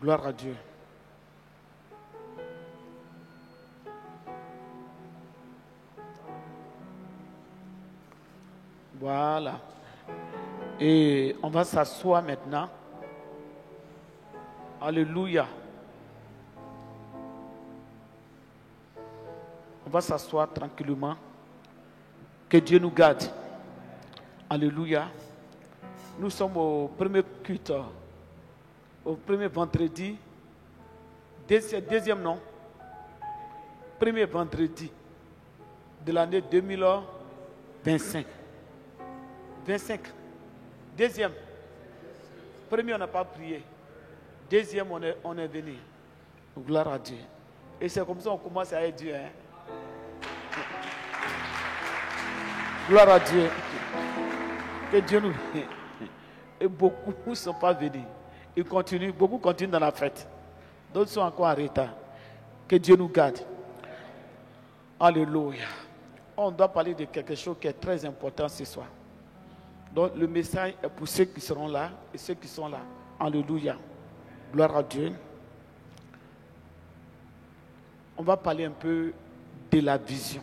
Gloire à Dieu. Voilà. Et on va s'asseoir maintenant. Alléluia. On va s'asseoir tranquillement. Que Dieu nous garde. Alléluia. Nous sommes au premier culte, au premier vendredi, deuxième non, premier vendredi de l'année 2025. 25. Deuxième. Premier, on n'a pas prié. Deuxième, on est venu. Gloire à Dieu. Et c'est comme ça qu'on commence à être Dieu. Hein? Gloire à Dieu. Que Dieu nous... Et beaucoup ne sont pas venus. Ils continuent, beaucoup continuent dans la fête. D'autres sont encore en retard. Que Dieu nous garde. Alléluia. On doit parler de quelque chose qui est très important ce soir. Donc le message est pour ceux qui seront là et ceux qui sont là. Alléluia. Gloire à Dieu. On va parler un peu de la vision.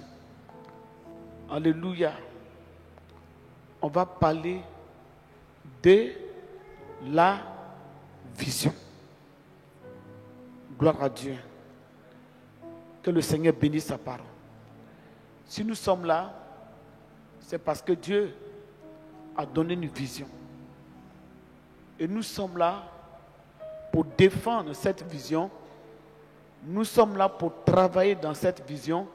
Alléluia. On va parler de la vision. Gloire à Dieu. Que le Seigneur bénisse sa parole. Si nous sommes là, c'est parce que Dieu a donné une vision. Et nous sommes là pour défendre cette vision. Nous sommes là pour travailler dans cette vision.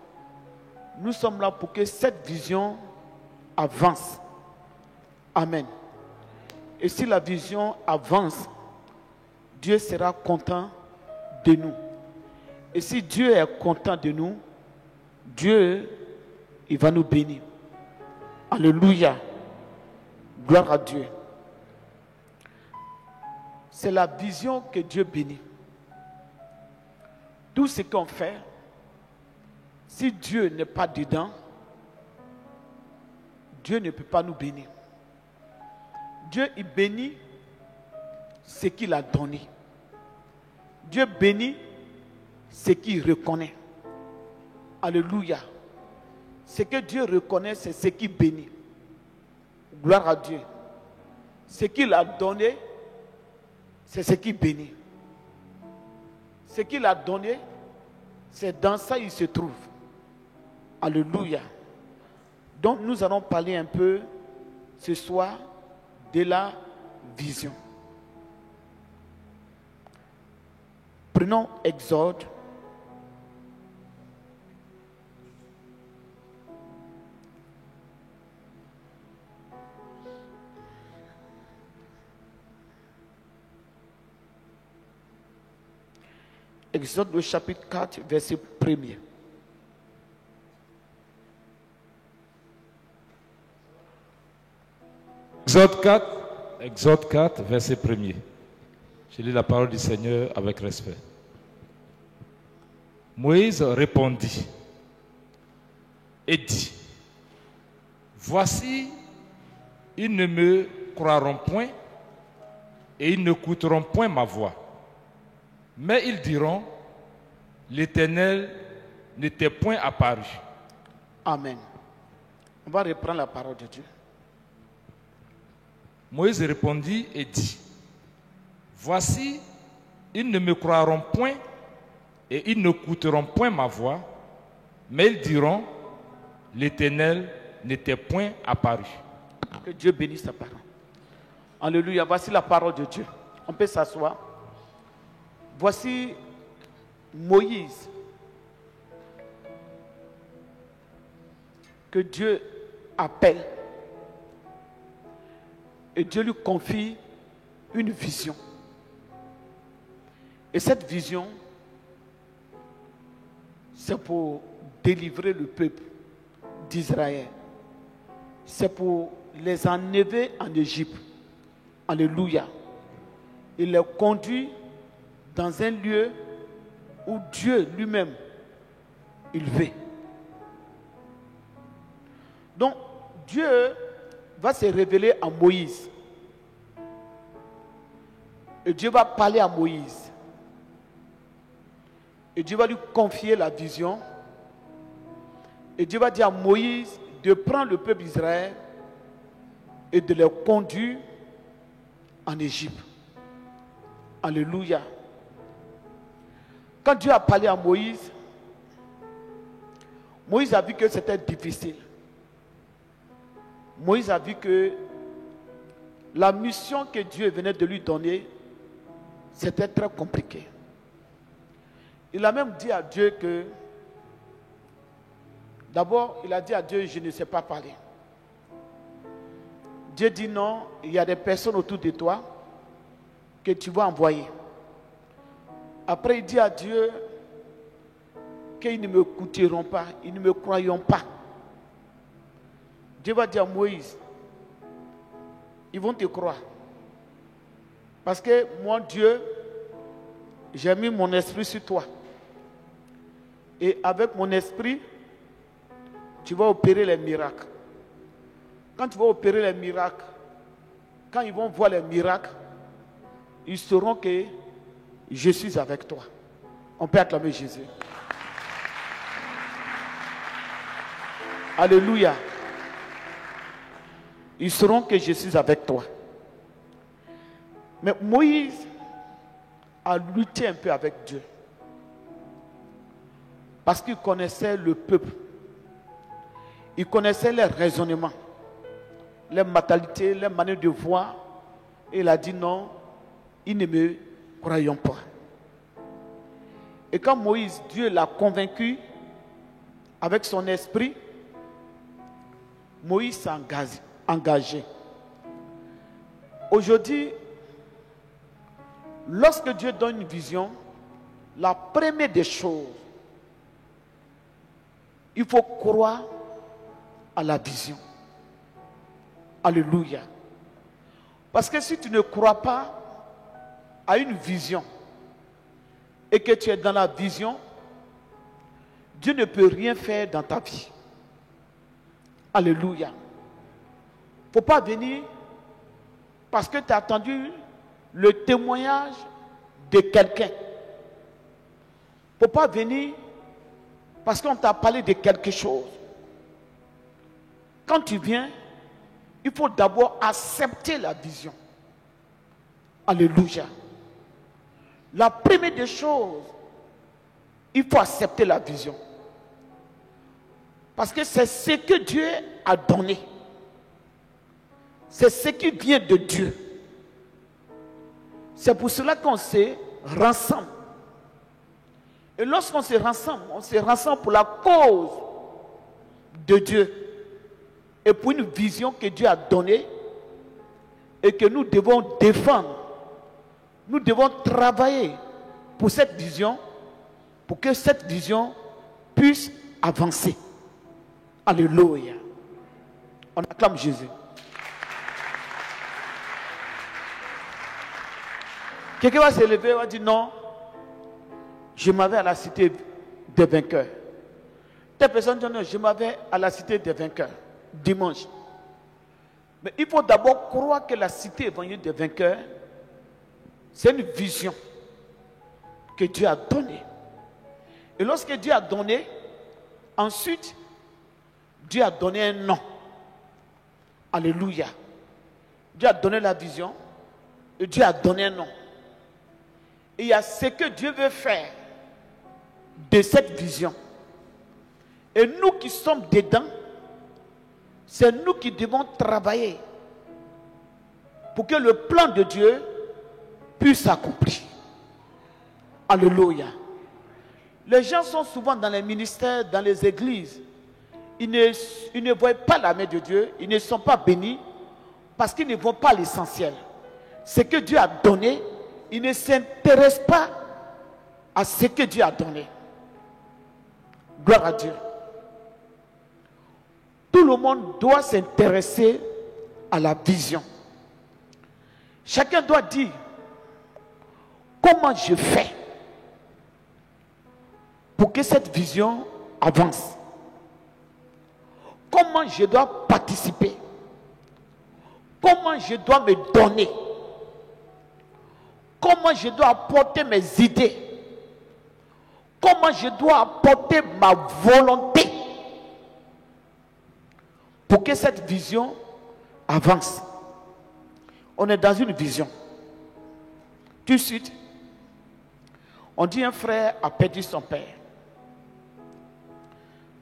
Nous sommes là pour que cette vision avance. Amen. Et si la vision avance, Dieu sera content de nous. Et si Dieu est content de nous, Dieu, il va nous bénir. Alléluia. Gloire à Dieu. C'est la vision que Dieu bénit. Tout ce qu'on fait, si Dieu n'est pas dedans, Dieu ne peut pas nous bénir. Dieu, il bénit ce qu'il a donné. Dieu bénit ce qu'il reconnaît. Alléluia. Ce que Dieu reconnaît, c'est ce qu'il bénit. Gloire à Dieu. Ce qu'il a donné, c'est ce qu'il bénit. Ce qu'il a donné, c'est dans ça qu'il se trouve. Alléluia. Donc nous allons parler un peu ce soir de la vision. Prenons Exode. Exode le chapitre 4, verset 1er. Exode 4, verset 1er. Je lis la parole du Seigneur avec respect. Moïse répondit et dit: voici, ils ne me croiront point et ils n'écouteront point ma voix. Mais ils diront: l'Éternel n'était point apparu. Amen. On va reprendre la parole de Dieu. Moïse répondit et dit: voici, ils ne me croiront point et ils n'écouteront point ma voix, mais ils diront: l'Éternel n'était point apparu. Que Dieu bénisse sa parole. Alléluia. Voici la parole de Dieu. On peut s'asseoir. Voici Moïse que Dieu appelle et Dieu lui confie une vision. Et cette vision, c'est pour délivrer le peuple d'Israël. C'est pour les enlever en Égypte. Alléluia. Il les conduit dans un lieu où Dieu lui-même, il veut. Donc, Dieu va se révéler à Moïse. Et Dieu va parler à Moïse. Et Dieu va lui confier la vision. Et Dieu va dire à Moïse de prendre le peuple d'Israël et de le conduire en Égypte. Alléluia. Quand Dieu a parlé à Moïse, Moïse a vu que c'était difficile. Moïse a vu que la mission que Dieu venait de lui donner, c'était très compliqué. Il a même dit à Dieu que, d'abord, il a dit à Dieu, je ne sais pas parler. Dieu dit non, il y a des personnes autour de toi que tu vas envoyer. Après, il dit à Dieu qu'ils ne me écouteront pas, ils ne me croiront pas. Dieu va dire à Moïse, ils vont te croire. Parce que moi, Dieu, j'ai mis mon esprit sur toi. Et avec mon esprit, tu vas opérer les miracles. Quand tu vas opérer les miracles, quand ils vont voir les miracles, ils sauront que je suis avec toi. On peut acclamer Jésus. Alléluia. Ils sauront que je suis avec toi. Mais Moïse a lutté un peu avec Dieu. Parce qu'il connaissait le peuple. Il connaissait les raisonnements, les mentalités, les manières de voir. Et il a dit non, ils ne me croyons pas. Et quand Moïse, Dieu l'a convaincu avec son esprit, Moïse s'est engagé. Aujourd'hui, lorsque Dieu donne une vision, la première des choses, il faut croire à la vision. Alléluia. Parce que si tu ne crois pas à une vision et que tu es dans la vision, Dieu ne peut rien faire dans ta vie. Alléluia. Il ne faut pas venir parce que tu as entendu le témoignage de quelqu'un. Il ne faut pas venir parce qu'on t'a parlé de quelque chose. Quand tu viens, il faut d'abord accepter la vision. Alléluia. La première des choses, il faut accepter la vision. Parce que c'est ce que Dieu a donné. C'est ce qui vient de Dieu. C'est pour cela qu'on se rassemble. Et lorsqu'on se rassemble pour la cause de Dieu et pour une vision que Dieu a donnée et que nous devons défendre. Nous devons travailler pour cette vision, pour que cette vision puisse avancer. Alléluia. On acclame Jésus. Quelqu'un va se lever et va dire non, je m'avais à la cité des vainqueurs. Telle personne dit non, je m'avais à la cité des vainqueurs dimanche. Mais il faut d'abord croire que la cité évangélique des vainqueurs, c'est une vision que Dieu a donnée. Et lorsque Dieu a donné, ensuite, Dieu a donné un nom. Alléluia. Dieu a donné la vision et Dieu a donné un nom. Et il y a ce que Dieu veut faire de cette vision. Et nous qui sommes dedans, c'est nous qui devons travailler pour que le plan de Dieu puisse s'accomplir. Alléluia. Les gens sont souvent dans les ministères, dans les églises. Ils ne voient pas la main de Dieu, ils ne sont pas bénis parce qu'ils ne voient pas l'essentiel. Ce que Dieu a donné, ils ne s'intéressent pas à ce que Dieu a donné. Gloire à Dieu. Tout le monde doit s'intéresser à la vision. Chacun doit dire comment je fais pour que cette vision avance. Comment je dois participer. Comment je dois me donner. Comment je dois apporter mes idées. Comment je dois apporter ma volonté pour que cette vision avance. On est dans une vision. Tout de suite, on dit un frère a perdu son père.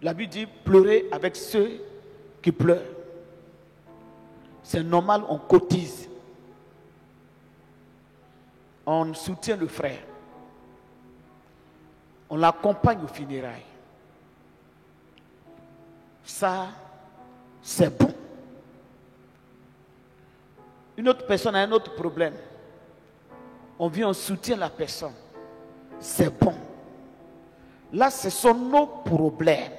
La Bible dit pleurer avec ceux qui pleurent. C'est normal, on cotise. On soutient le frère. On l'accompagne aux funérailles. Ça, c'est bon. Une autre personne a un autre problème. On vient, on soutient la personne. C'est bon. Là, ce sont nos problèmes.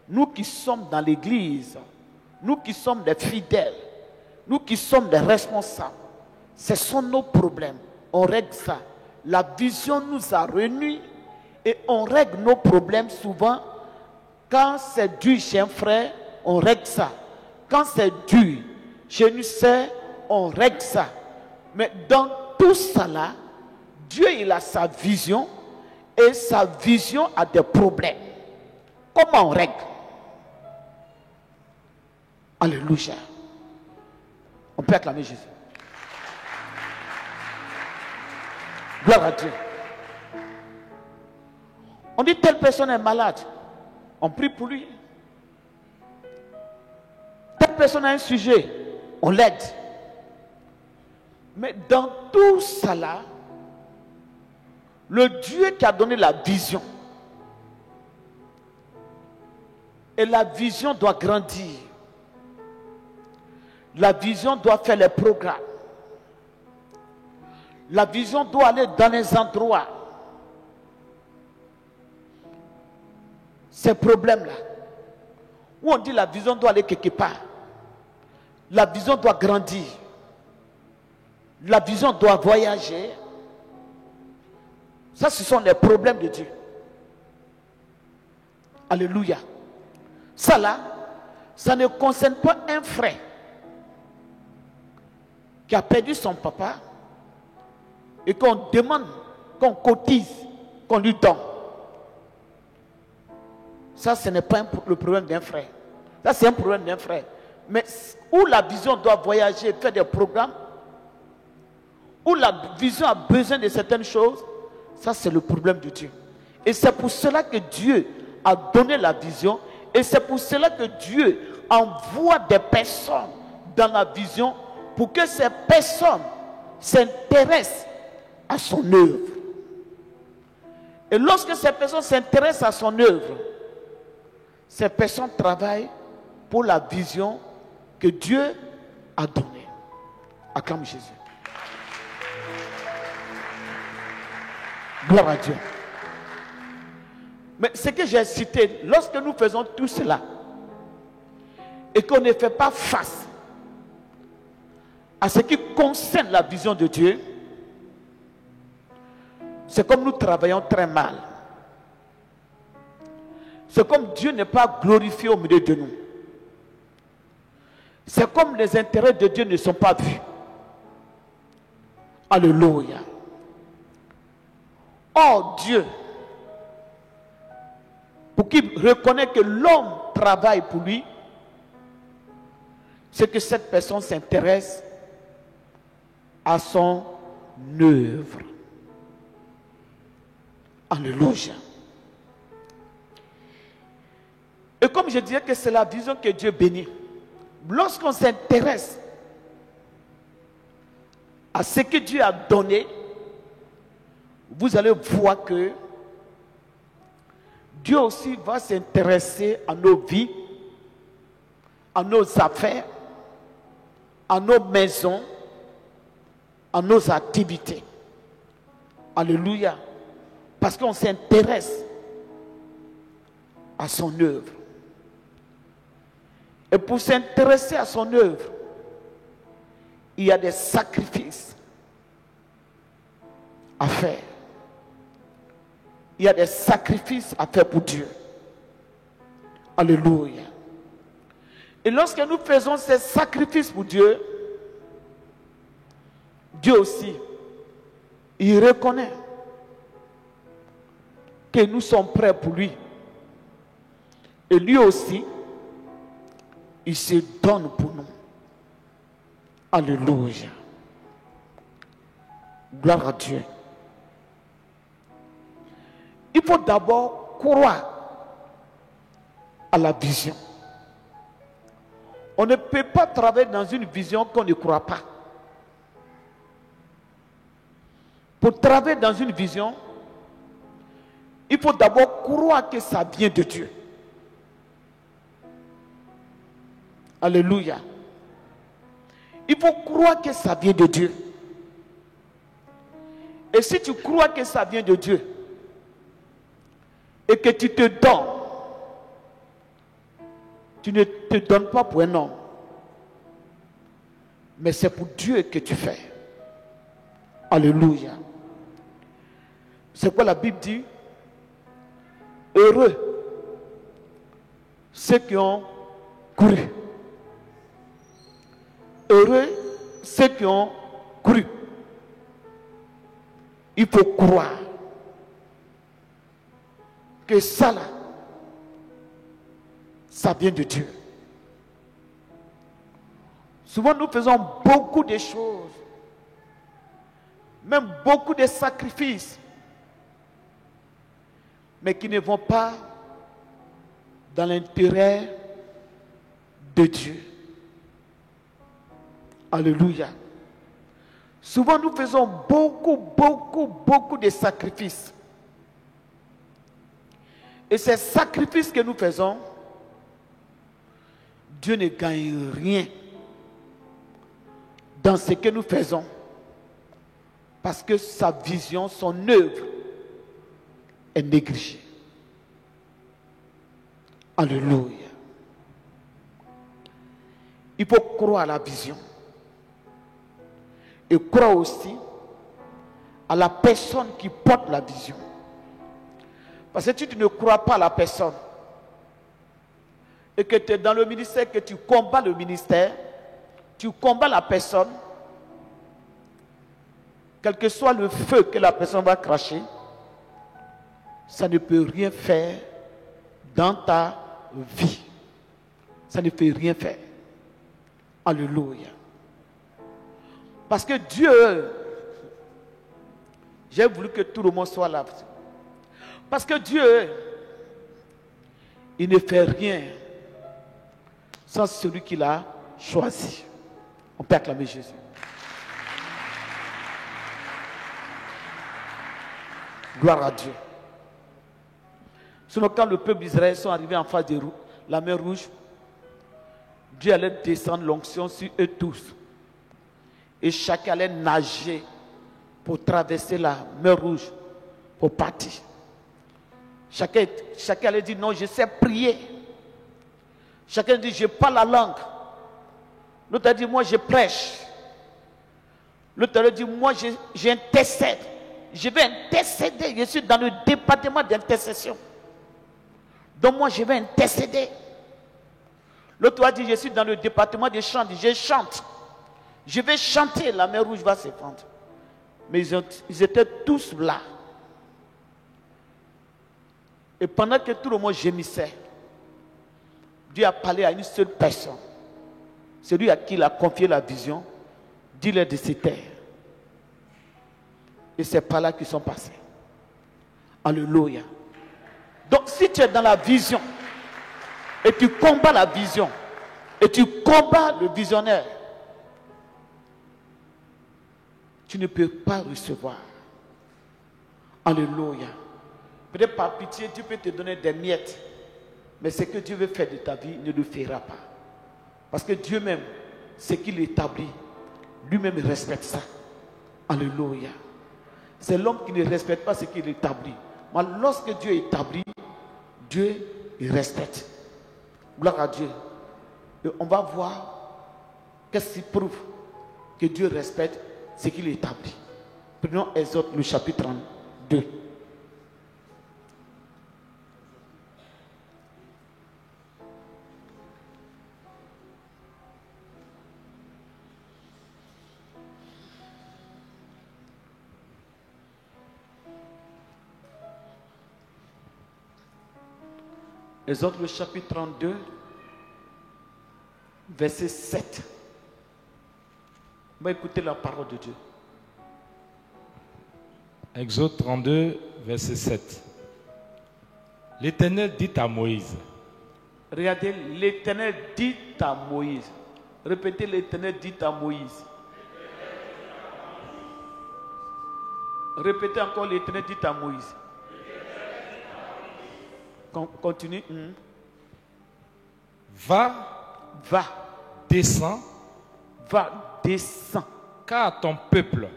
Nous qui sommes dans l'église, nous qui sommes des fidèles, nous qui sommes des responsables, ce sont nos problèmes. On règle ça. La vision nous a réunis et on règle nos problèmes souvent. Quand c'est dû chez un frère, on règle ça. Quand c'est dû chez une sœur, on règle ça. Mais dans tout ça là, Dieu il a sa vision et sa vision a des problèmes. Comment on règle? Alléluia. On peut acclamer Jésus. Gloire à Dieu. On dit telle personne est malade. On prie pour lui. Telle personne a un sujet. On l'aide. Mais dans tout ça là, le Dieu qui a donné la vision, et la vision doit grandir. La vision doit faire les programmes. La vision doit aller dans les endroits. Ces problèmes-là, où on dit la vision doit aller quelque part, la vision doit grandir. La vision doit voyager. Ça, ce sont les problèmes de Dieu. Alléluia. Ça là, ça ne concerne pas un frère qui a perdu son papa et qu'on demande, qu'on cotise, qu'on lui donne. Ça, ce n'est pas le problème d'un frère. Ça, c'est un problème d'un frère. Mais où la vision doit voyager, faire des programmes, où la vision a besoin de certaines choses, ça, c'est le problème de Dieu. Et c'est pour cela que Dieu a donné la vision. Et c'est pour cela que Dieu envoie des personnes dans la vision pour que ces personnes s'intéressent à son œuvre. Et lorsque ces personnes s'intéressent à son œuvre, ces personnes travaillent pour la vision que Dieu a donnée. Acclame Jésus. Gloire à Dieu. Mais ce que j'ai cité, lorsque nous faisons tout cela et qu'on ne fait pas face à ce qui concerne la vision de Dieu, c'est comme nous travaillons très mal. C'est comme Dieu n'est pas glorifié au milieu de nous. C'est comme les intérêts de Dieu ne sont pas vus. Alléluia. Or, Dieu, pour qu'il reconnaisse que l'homme travaille pour lui, c'est que cette personne s'intéresse à son œuvre. Alléluia. Et comme je disais que c'est la vision que Dieu bénit, lorsqu'on s'intéresse à ce que Dieu a donné, vous allez voir que Dieu aussi va s'intéresser à nos vies, à nos affaires, à nos maisons, à nos activités. Alléluia. Parce qu'on s'intéresse à son œuvre. Et pour s'intéresser à son œuvre, il y a des sacrifices à faire. Il y a des sacrifices à faire pour Dieu. Alléluia. Et lorsque nous faisons ces sacrifices pour Dieu, Dieu aussi, il reconnaît que nous sommes prêts pour lui. Et lui aussi, il se donne pour nous. Alléluia. Gloire à Dieu. Il faut d'abord croire à la vision. On ne peut pas travailler dans une vision qu'on ne croit pas. Pour travailler dans une vision, il faut d'abord croire que ça vient de Dieu. Alléluia. Il faut croire que ça vient de Dieu. Et si tu crois que ça vient de Dieu et que tu te donnes, tu ne te donnes pas pour un homme, mais c'est pour Dieu que tu fais. Alléluia. C'est quoi la Bible dit? Heureux ceux qui ont cru. Heureux ceux qui ont cru. Il faut croire que ça là, ça vient de Dieu. Souvent nous faisons beaucoup de choses, même beaucoup de sacrifices, mais qui ne vont pas dans l'intérêt de Dieu. Alléluia. Souvent nous faisons beaucoup de sacrifices. Et ces sacrifices que nous faisons, Dieu ne gagne rien dans ce que nous faisons. Parce que sa vision, son œuvre est négligée. Alléluia. Il faut croire à la vision. Et croire aussi à la personne qui porte la vision. Parce que si tu ne crois pas à la personne et que tu es dans le ministère, que tu combats le ministère, tu combats la personne, quel que soit le feu que la personne va cracher, ça ne peut rien faire dans ta vie. Ça ne peut rien faire. Alléluia. Parce que Dieu, j'ai voulu que tout le monde soit là. Parce que Dieu, il ne fait rien sans celui qu'il a choisi. On peut acclamer Jésus. Gloire à Dieu. Sinon, quand le peuple d'Israël sont arrivés en face de la mer Rouge, Dieu allait descendre l'onction sur eux tous. Et chacun allait nager pour traverser la mer Rouge, pour partir. Chacun allait dire non, je sais prier. Chacun dit je parle la langue. L'autre a dit moi je prêche. L'autre a dit moi j'intercède. Je vais intercéder. Je suis dans le département d'intercession. Donc moi je vais intercéder. L'autre a dit je suis dans le département de chant. Je chante. Je vais chanter, la mer Rouge va se fendre. Mais ils étaient tous là. Et pendant que tout le monde gémissait, Dieu a parlé à une seule personne. Celui à qui il a confié la vision, dis-leur de se taire. Et c'est par là qu'ils sont passés. Alléluia. Donc si tu es dans la vision, et tu combats la vision, et tu combats le visionnaire, tu ne peux pas recevoir. Alléluia. Peut-être par pitié, Dieu peut te donner des miettes. Mais ce que Dieu veut faire de ta vie, ne le fera pas. Parce que Dieu même, ce qu'il établit, lui-même respecte ça. Alléluia. C'est l'homme qui ne respecte pas ce qu'il établit. Mais lorsque Dieu établit, Dieu il respecte. Gloire à Dieu. Et on va voir qu'est-ce qui prouve que Dieu respecte ce qu'il établit. Prenons Exode, le chapitre 32. Exode le chapitre 32, verset 7. On va écouter la parole de Dieu. Exode 32, verset 7. L'Éternel dit à Moïse. Regardez, l'Éternel dit à Moïse. Répétez, l'Éternel dit à Moïse. Répétez encore, l'Éternel dit à Moïse. Continue. Va, descends, car ton peuple,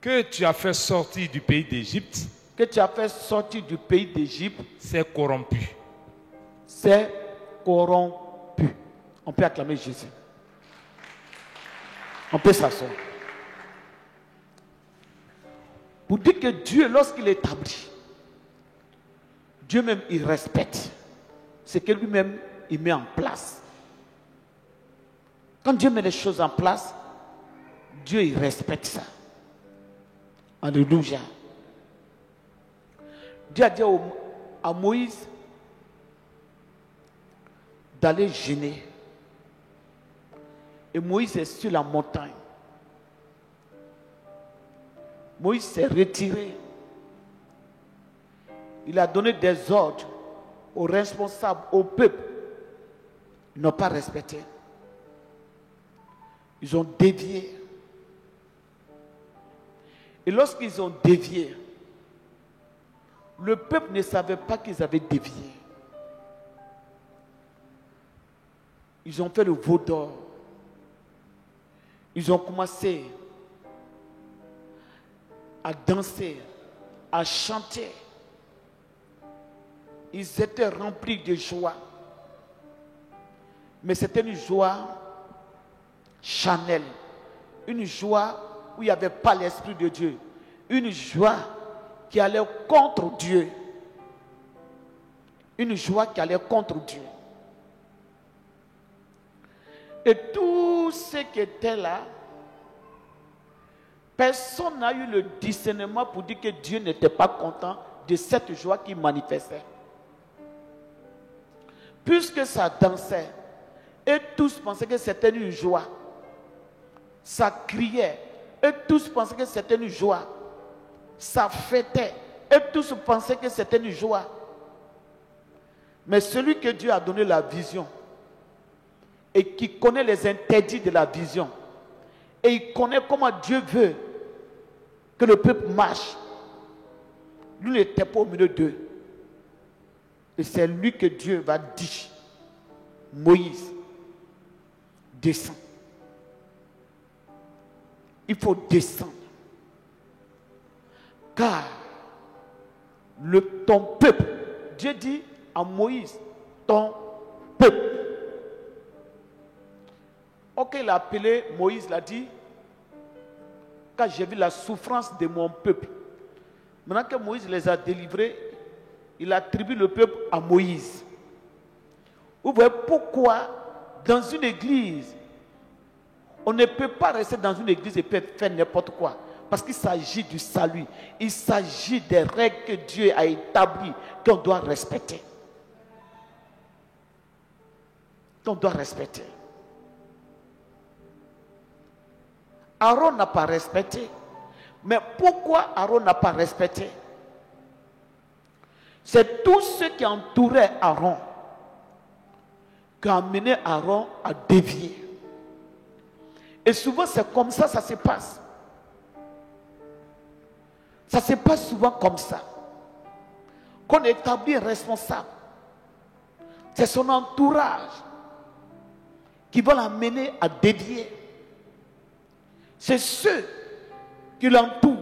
que tu as fait sortir du pays d'Égypte, s'est corrompu. On peut acclamer Jésus. On peut s'asseoir. Pour dire que Dieu, lorsqu'il établit, Dieu même, il respecte ce que lui-même, il met en place. Quand Dieu met les choses en place, Dieu, il respecte ça. Alléluia. Dieu a dit à Moïse d'aller jeûner. Et Moïse est sur la montagne. Moïse s'est retiré. Il a donné des ordres aux responsables, au peuple. Ils n'ont pas respecté. Ils ont dévié. Et lorsqu'ils ont dévié, le peuple ne savait pas qu'ils avaient dévié. Ils ont fait le veau d'or. Ils ont commencé à danser, à chanter. Ils étaient remplis de joie. Mais c'était une joie charnelle. Une joie où il n'y avait pas l'Esprit de Dieu. Une joie qui allait contre Dieu. Une joie qui allait contre Dieu. Et tous ceux qui étaient là, personne n'a eu le discernement pour dire que Dieu n'était pas content de cette joie qu'il manifestait. Puisque ça dansait, et tous pensaient que c'était une joie. Ça criait, et tous pensaient que c'était une joie. Ça fêtait, et tous pensaient que c'était une joie. Mais celui que Dieu a donné la vision, et qui connaît les interdits de la vision, et il connaît comment Dieu veut que le peuple marche, lui n'était pas au milieu d'eux. Et c'est lui que Dieu va dire, Moïse, descends. Il faut descendre. Car ton peuple, Dieu dit à Moïse, ton peuple. Ok, il a appelé Moïse, il a dit, quand j'ai vu la souffrance de mon peuple. Maintenant que Moïse les a délivrés, il attribue le peuple à Moïse. Vous voyez pourquoi dans une église, on ne peut pas rester dans une église et faire n'importe quoi. Parce qu'il s'agit du salut. Il s'agit des règles que Dieu a établies, qu'on doit respecter. Qu'on doit respecter. Aaron n'a pas respecté. Mais pourquoi Aaron n'a pas respecté? C'est tous ceux qui entouraient Aaron qui ont amené Aaron à dévier. Et souvent c'est comme ça se passe. Ça se passe souvent comme ça. Qu'on établit un responsable. C'est son entourage qui va l'amener à dévier. C'est ceux qui l'entourent.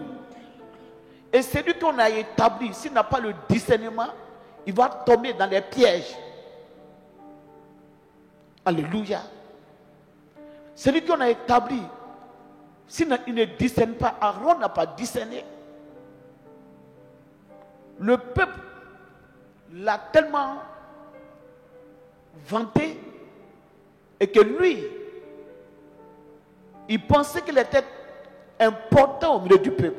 Et celui qu'on a établi, s'il n'a pas le discernement, il va tomber dans les pièges. Alléluia. Celui qu'on a établi, s'il ne discerne pas, Aaron n'a pas discerné. Le peuple l'a tellement vanté et que lui, il pensait qu'il était important au milieu du peuple.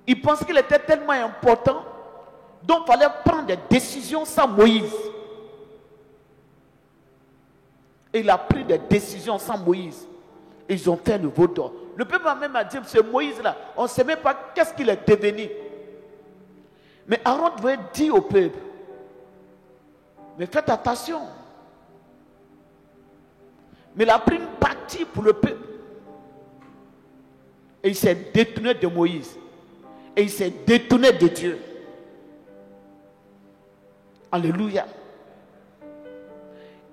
Il pensait qu'il était tellement important, donc il fallait prendre des décisions sans Moïse. Et il a pris des décisions sans Moïse. Et ils ont fait le veau d'or. Le peuple a même dit, ce Moïse-là, on ne sait même pas qu'est-ce qu'il est devenu. Mais Aaron devait dire au peuple, mais faites attention. Mais il a pris une partie pour le peuple. Et il s'est détourné de Moïse. Et il s'est détourné de Dieu. Alléluia.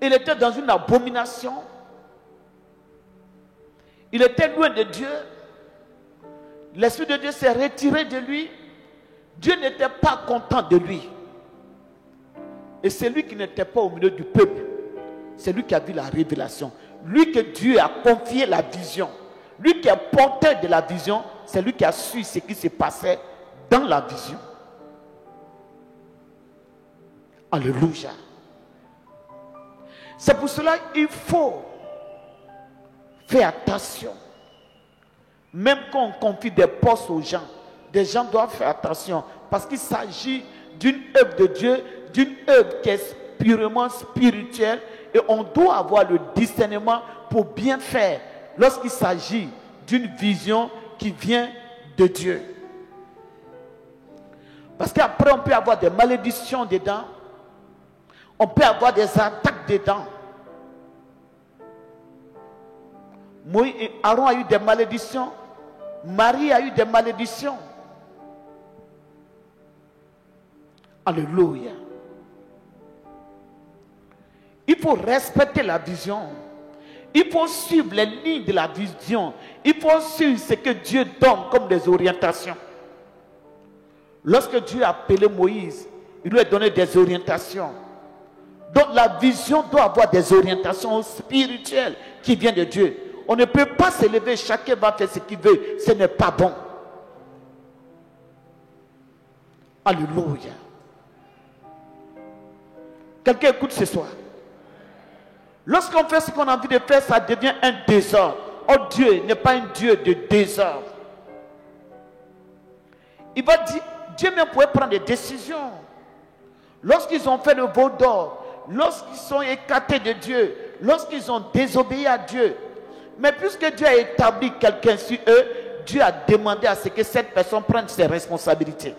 Il était dans une abomination. Il était loin de Dieu. L'Esprit de Dieu s'est retiré de lui. Dieu n'était pas content de lui. Et c'est lui qui n'était pas au milieu du peuple. C'est lui qui a vu la révélation. Lui que Dieu a confié la vision. Lui qui est porteur de la vision, c'est lui qui a su ce qui se passait dans la vision. Alléluia. C'est pour cela qu'il faut faire attention. Même quand on confie des postes aux gens, des gens doivent faire attention parce qu'il s'agit d'une œuvre de Dieu, d'une œuvre qui est purement spirituelle et on doit avoir le discernement pour bien faire lorsqu'il s'agit d'une vision qui vient de Dieu. Parce qu'après on peut avoir des malédictions dedans, on peut avoir des attaques dedans. Aaron a eu des malédictions, Marie a eu des malédictions. Alléluia. Il faut respecter la vision. Il faut suivre les lignes de la vision. Il faut suivre ce que Dieu donne comme des orientations. Lorsque Dieu a appelé Moïse, il lui a donné des orientations. Donc la vision doit avoir des orientations spirituelles qui viennent de Dieu. On ne peut pas se lever, chacun va faire ce qu'il veut. Ce n'est pas bon. Alléluia. Quelqu'un écoute ce soir. Lorsqu'on fait ce qu'on a envie de faire, ça devient un désordre. Oh, Dieu n'est pas un Dieu de désordre. Il va dire, Dieu même pouvait prendre des décisions. Lorsqu'ils ont fait le veau d'or, lorsqu'ils sont écartés de Dieu, lorsqu'ils ont désobéi à Dieu. Mais puisque Dieu a établi quelqu'un sur eux, Dieu a demandé à ce que cette personne prenne ses responsabilités.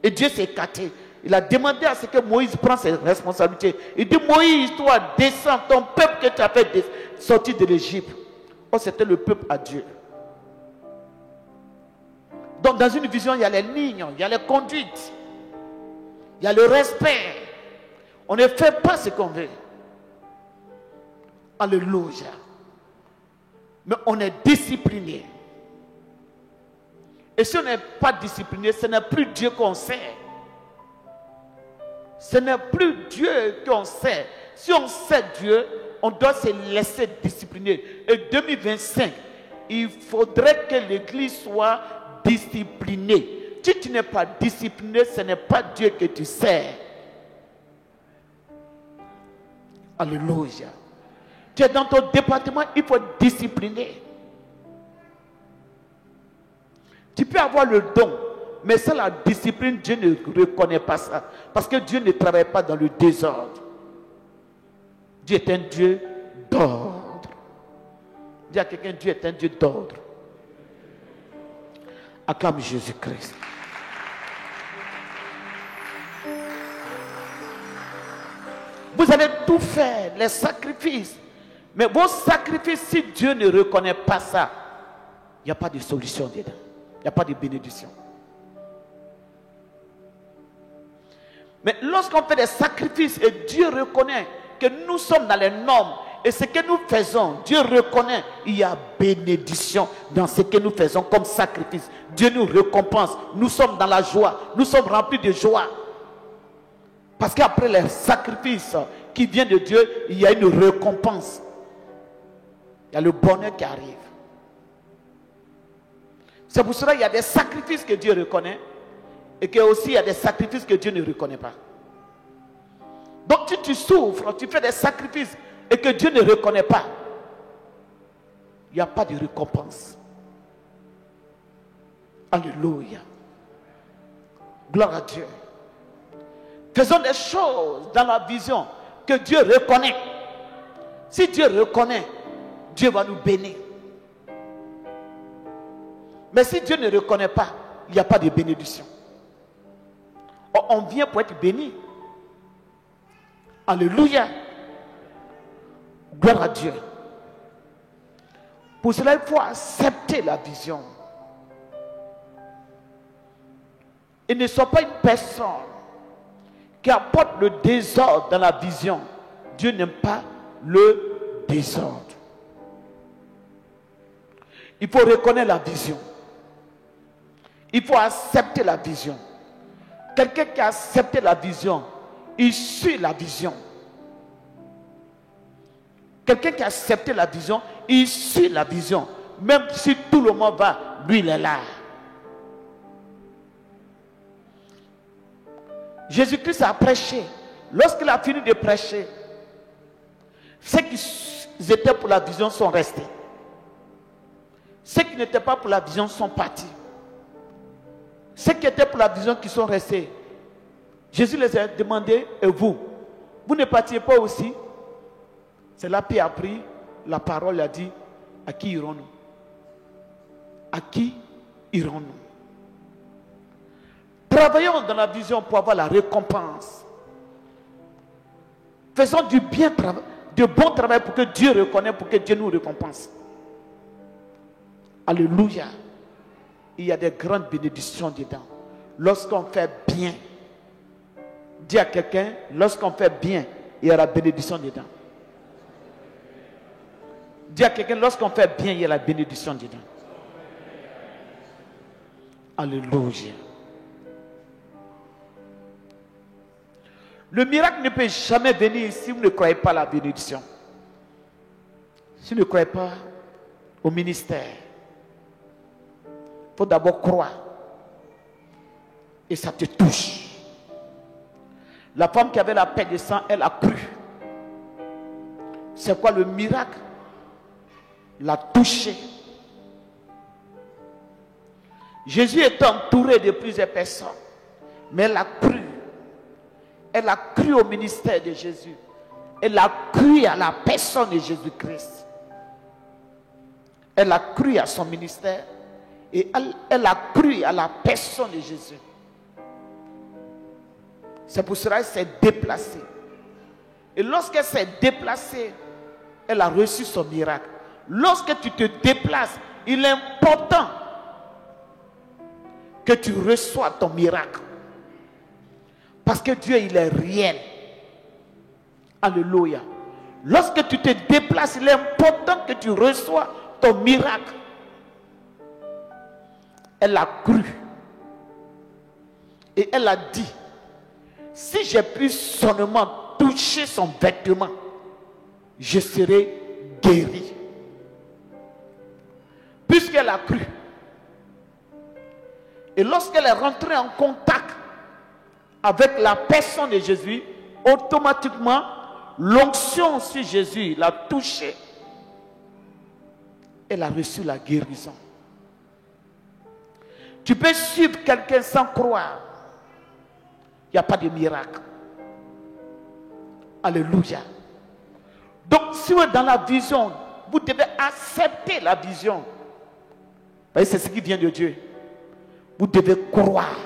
Et Dieu s'est écarté. Il a demandé à ce que Moïse prenne ses responsabilités. Il dit, Moïse, toi, descends, ton peuple que tu as fait sortir de l'Égypte. Oh, c'était le peuple à Dieu. Donc, dans une vision, il y a les lignes, il y a les conduites, il y a le respect. On ne fait pas ce qu'on veut. Alléluia. Mais on est discipliné. Et si on n'est pas discipliné, ce n'est plus Dieu qu'on sait. Ce n'est plus Dieu qu'on sait. Si on sait Dieu, on doit se laisser discipliner. Et 2025, il faudrait que l'Église soit disciplinée. Si tu n'es pas discipliné, ce n'est pas Dieu que tu sers. Alléluia. Tu es dans ton département, il faut discipliner. Tu peux avoir le don, mais sans la discipline, Dieu ne reconnaît pas ça. Parce que Dieu ne travaille pas dans le désordre. Dieu est un Dieu d'ordre. Dis à quelqu'un, Dieu est un Dieu d'ordre. Acclame Jésus-Christ. Vous allez tout faire, les sacrifices. Mais vos sacrifices, si Dieu ne reconnaît pas ça, il n'y a pas de solution dedans. Il n'y a pas de bénédiction. Mais lorsqu'on fait des sacrifices et Dieu reconnaît que nous sommes dans les normes et ce que nous faisons, Dieu reconnaît, il y a bénédiction dans ce que nous faisons comme sacrifice. Dieu nous récompense. Nous sommes dans la joie. Nous sommes remplis de joie. Parce qu'après les sacrifices qui viennent de Dieu, il y a une récompense. Il y a le bonheur qui arrive. C'est pour cela qu'il y a des sacrifices que Dieu reconnaît et qu'il y a aussi des sacrifices que Dieu ne reconnaît pas. Donc si tu souffres, tu fais des sacrifices et que Dieu ne reconnaît pas, il n'y a pas de récompense. Alléluia. Gloire à Dieu. Faisons des choses dans la vision que Dieu reconnaît. Si Dieu reconnaît, Dieu va nous bénir. Mais si Dieu ne reconnaît pas, il n'y a pas de bénédiction. On vient pour être béni. Alléluia. Gloire à Dieu. Pour cela, il faut accepter la vision. Et ne sois pas une personne qui apporte le désordre dans la vision. Dieu n'aime pas le désordre. Il faut reconnaître la vision. Il faut accepter la vision. Quelqu'un qui a accepté la vision, il suit la vision. Quelqu'un qui a accepté la vision, il suit la vision. Même si tout le monde va, lui il est là. Jésus-Christ a prêché. Lorsqu'il a fini de prêcher, ceux qui étaient pour la vision sont restés. Ceux qui n'étaient pas pour la vision sont partis. Ceux qui étaient pour la vision qui sont restés, Jésus les a demandé, et vous ne partiez pas aussi? C'est là qu'il a pris la parole, il a dit, à qui irons-nous? À qui irons-nous? Travaillons dans la vision pour avoir la récompense. Faisons du bon travail pour que Dieu reconnaisse, pour que Dieu nous récompense. Alléluia. Il y a des grandes bénédictions dedans. Lorsqu'on fait bien, dis à quelqu'un, lorsqu'on fait bien, il y aura bénédiction dedans. Dis à quelqu'un, lorsqu'on fait bien, il y a la bénédiction dedans. Alléluia. Le miracle ne peut jamais venir si vous ne croyez pas à la bénédiction. Si vous ne croyez pas au ministère, il faut d'abord croire. Et ça te touche. La femme qui avait la paix de sang, elle a cru. C'est quoi le miracle? L'a touché. Jésus est entouré de plusieurs personnes. Mais elle a cru. Elle a cru au ministère de Jésus. Elle a cru à la personne de Jésus-Christ. Elle a cru à son ministère. Et elle a cru à la personne de Jésus. C'est pour cela qu'elle s'est déplacée. Et lorsqu'elle s'est déplacée, elle a reçu son miracle. Lorsque tu te déplaces, il est important que tu reçois ton miracle. Parce que Dieu, il est réel. Alléluia. Lorsque tu te déplaces, il est important que tu reçois ton miracle. Elle a cru. Et elle a dit, si j'ai pu seulement toucher son vêtement, je serai guérie. Puisqu'elle a cru. Et lorsqu'elle est rentrée en contact avec la personne de Jésus, automatiquement, l'onction sur Jésus l'a touchée. Elle a reçu la guérison. Tu peux suivre quelqu'un sans croire. Il n'y a pas de miracle. Alléluia. Donc, si vous êtes dans la vision, vous devez accepter la vision. Vous voyez, c'est ce qui vient de Dieu. Vous devez croire.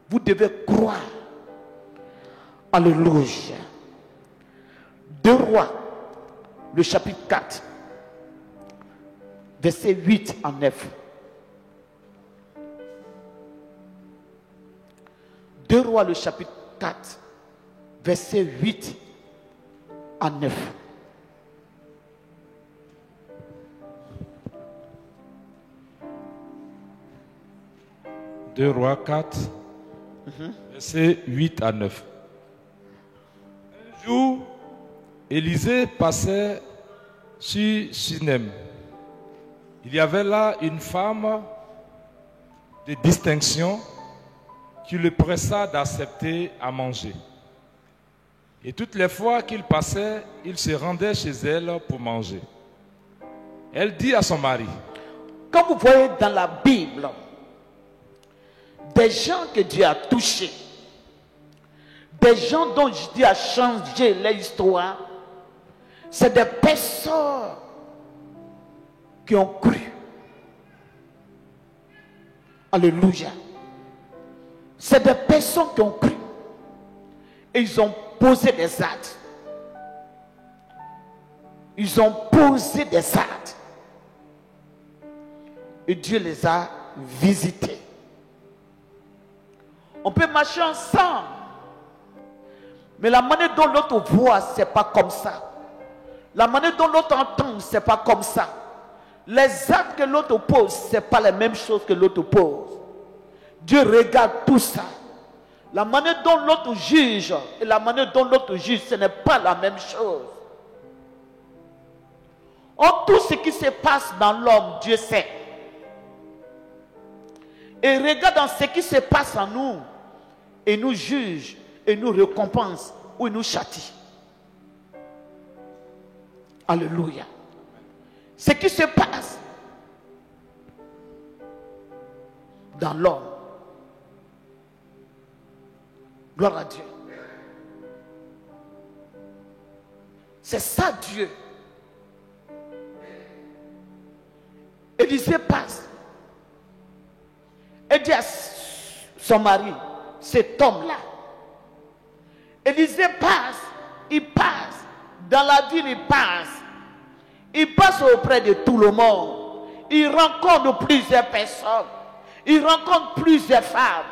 Vous devez croire. Alléluia. 2 Rois, le chapitre 4, verset 8 à 9. 2 Rois, le chapitre 4, verset 8 à 9. Deux Rois 4, verset 8 à 9. Un jour, Élisée passait sur Sinem. Il y avait là une femme de distinction qui le pressa d'accepter à manger. Et toutes les fois qu'il passait, il se rendait chez elle pour manger. Elle dit à son mari, Quand vous voyez dans la Bible des gens que Dieu a touchés, des gens dont Dieu a changé l'histoire, c'est des personnes qui ont cru. Alléluia. C'est des personnes qui ont cru. Et ils ont posé des actes. Ils ont posé des actes. Et Dieu les a visités. On peut marcher ensemble. Mais la manière dont l'autre voit, ce n'est pas comme ça. La manière dont l'autre entend, ce n'est pas comme ça. Les actes que l'autre pose, ce n'est pas les mêmes choses que l'autre pose. Dieu regarde tout ça. La manière dont l'autre juge et la manière dont l'autre juge, ce n'est pas la même chose. En tout ce qui se passe dans l'homme, Dieu sait. Et regarde dans ce qui se passe en nous. Et nous juge, et nous récompense, ou il nous châtie. Alléluia. Ce qui se passe dans l'homme. Gloire à Dieu. C'est ça Dieu. Élisée passe. Elle dit à son mari, cet homme-là. Élisée passe, il passe. Dans la ville, il passe. Il passe auprès de tout le monde. Il rencontre plusieurs personnes. Il rencontre plusieurs femmes.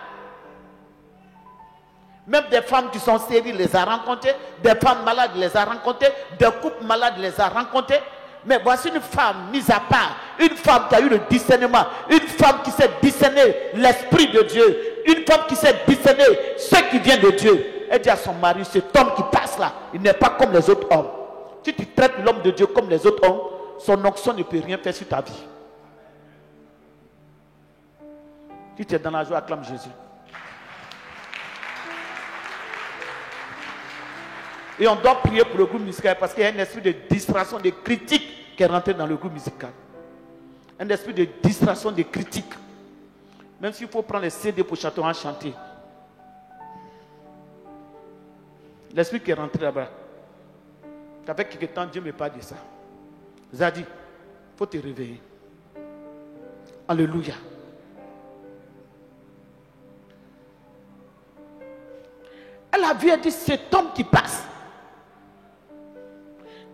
Même des femmes qui sont stériles, les a rencontrées. Des femmes malades, les a rencontrées. Des couples malades, les a rencontrés. Mais voici une femme mise à part. Une femme qui a eu le discernement. Une femme qui sait discerner l'Esprit de Dieu. Une femme qui sait discerner ce qui vient de Dieu. Elle dit à son mari, cet homme qui passe là, il n'est pas comme les autres hommes. Si tu traites l'homme de Dieu comme les autres hommes, son onction ne peut rien faire sur ta vie. Si tu es dans la joie, acclame Jésus. Et on doit prier pour le groupe musical parce qu'il y a un esprit de distraction, de critique qui est rentré dans le groupe musical. Un esprit de distraction, de critique. Même s'il faut prendre les CD pour chanter, à chanter. L'esprit qui est rentré là-bas. Avec quelques temps, Dieu me parle de ça. Zadi, il faut te réveiller. Alléluia. Elle a vu, elle dit, cet homme qui passe.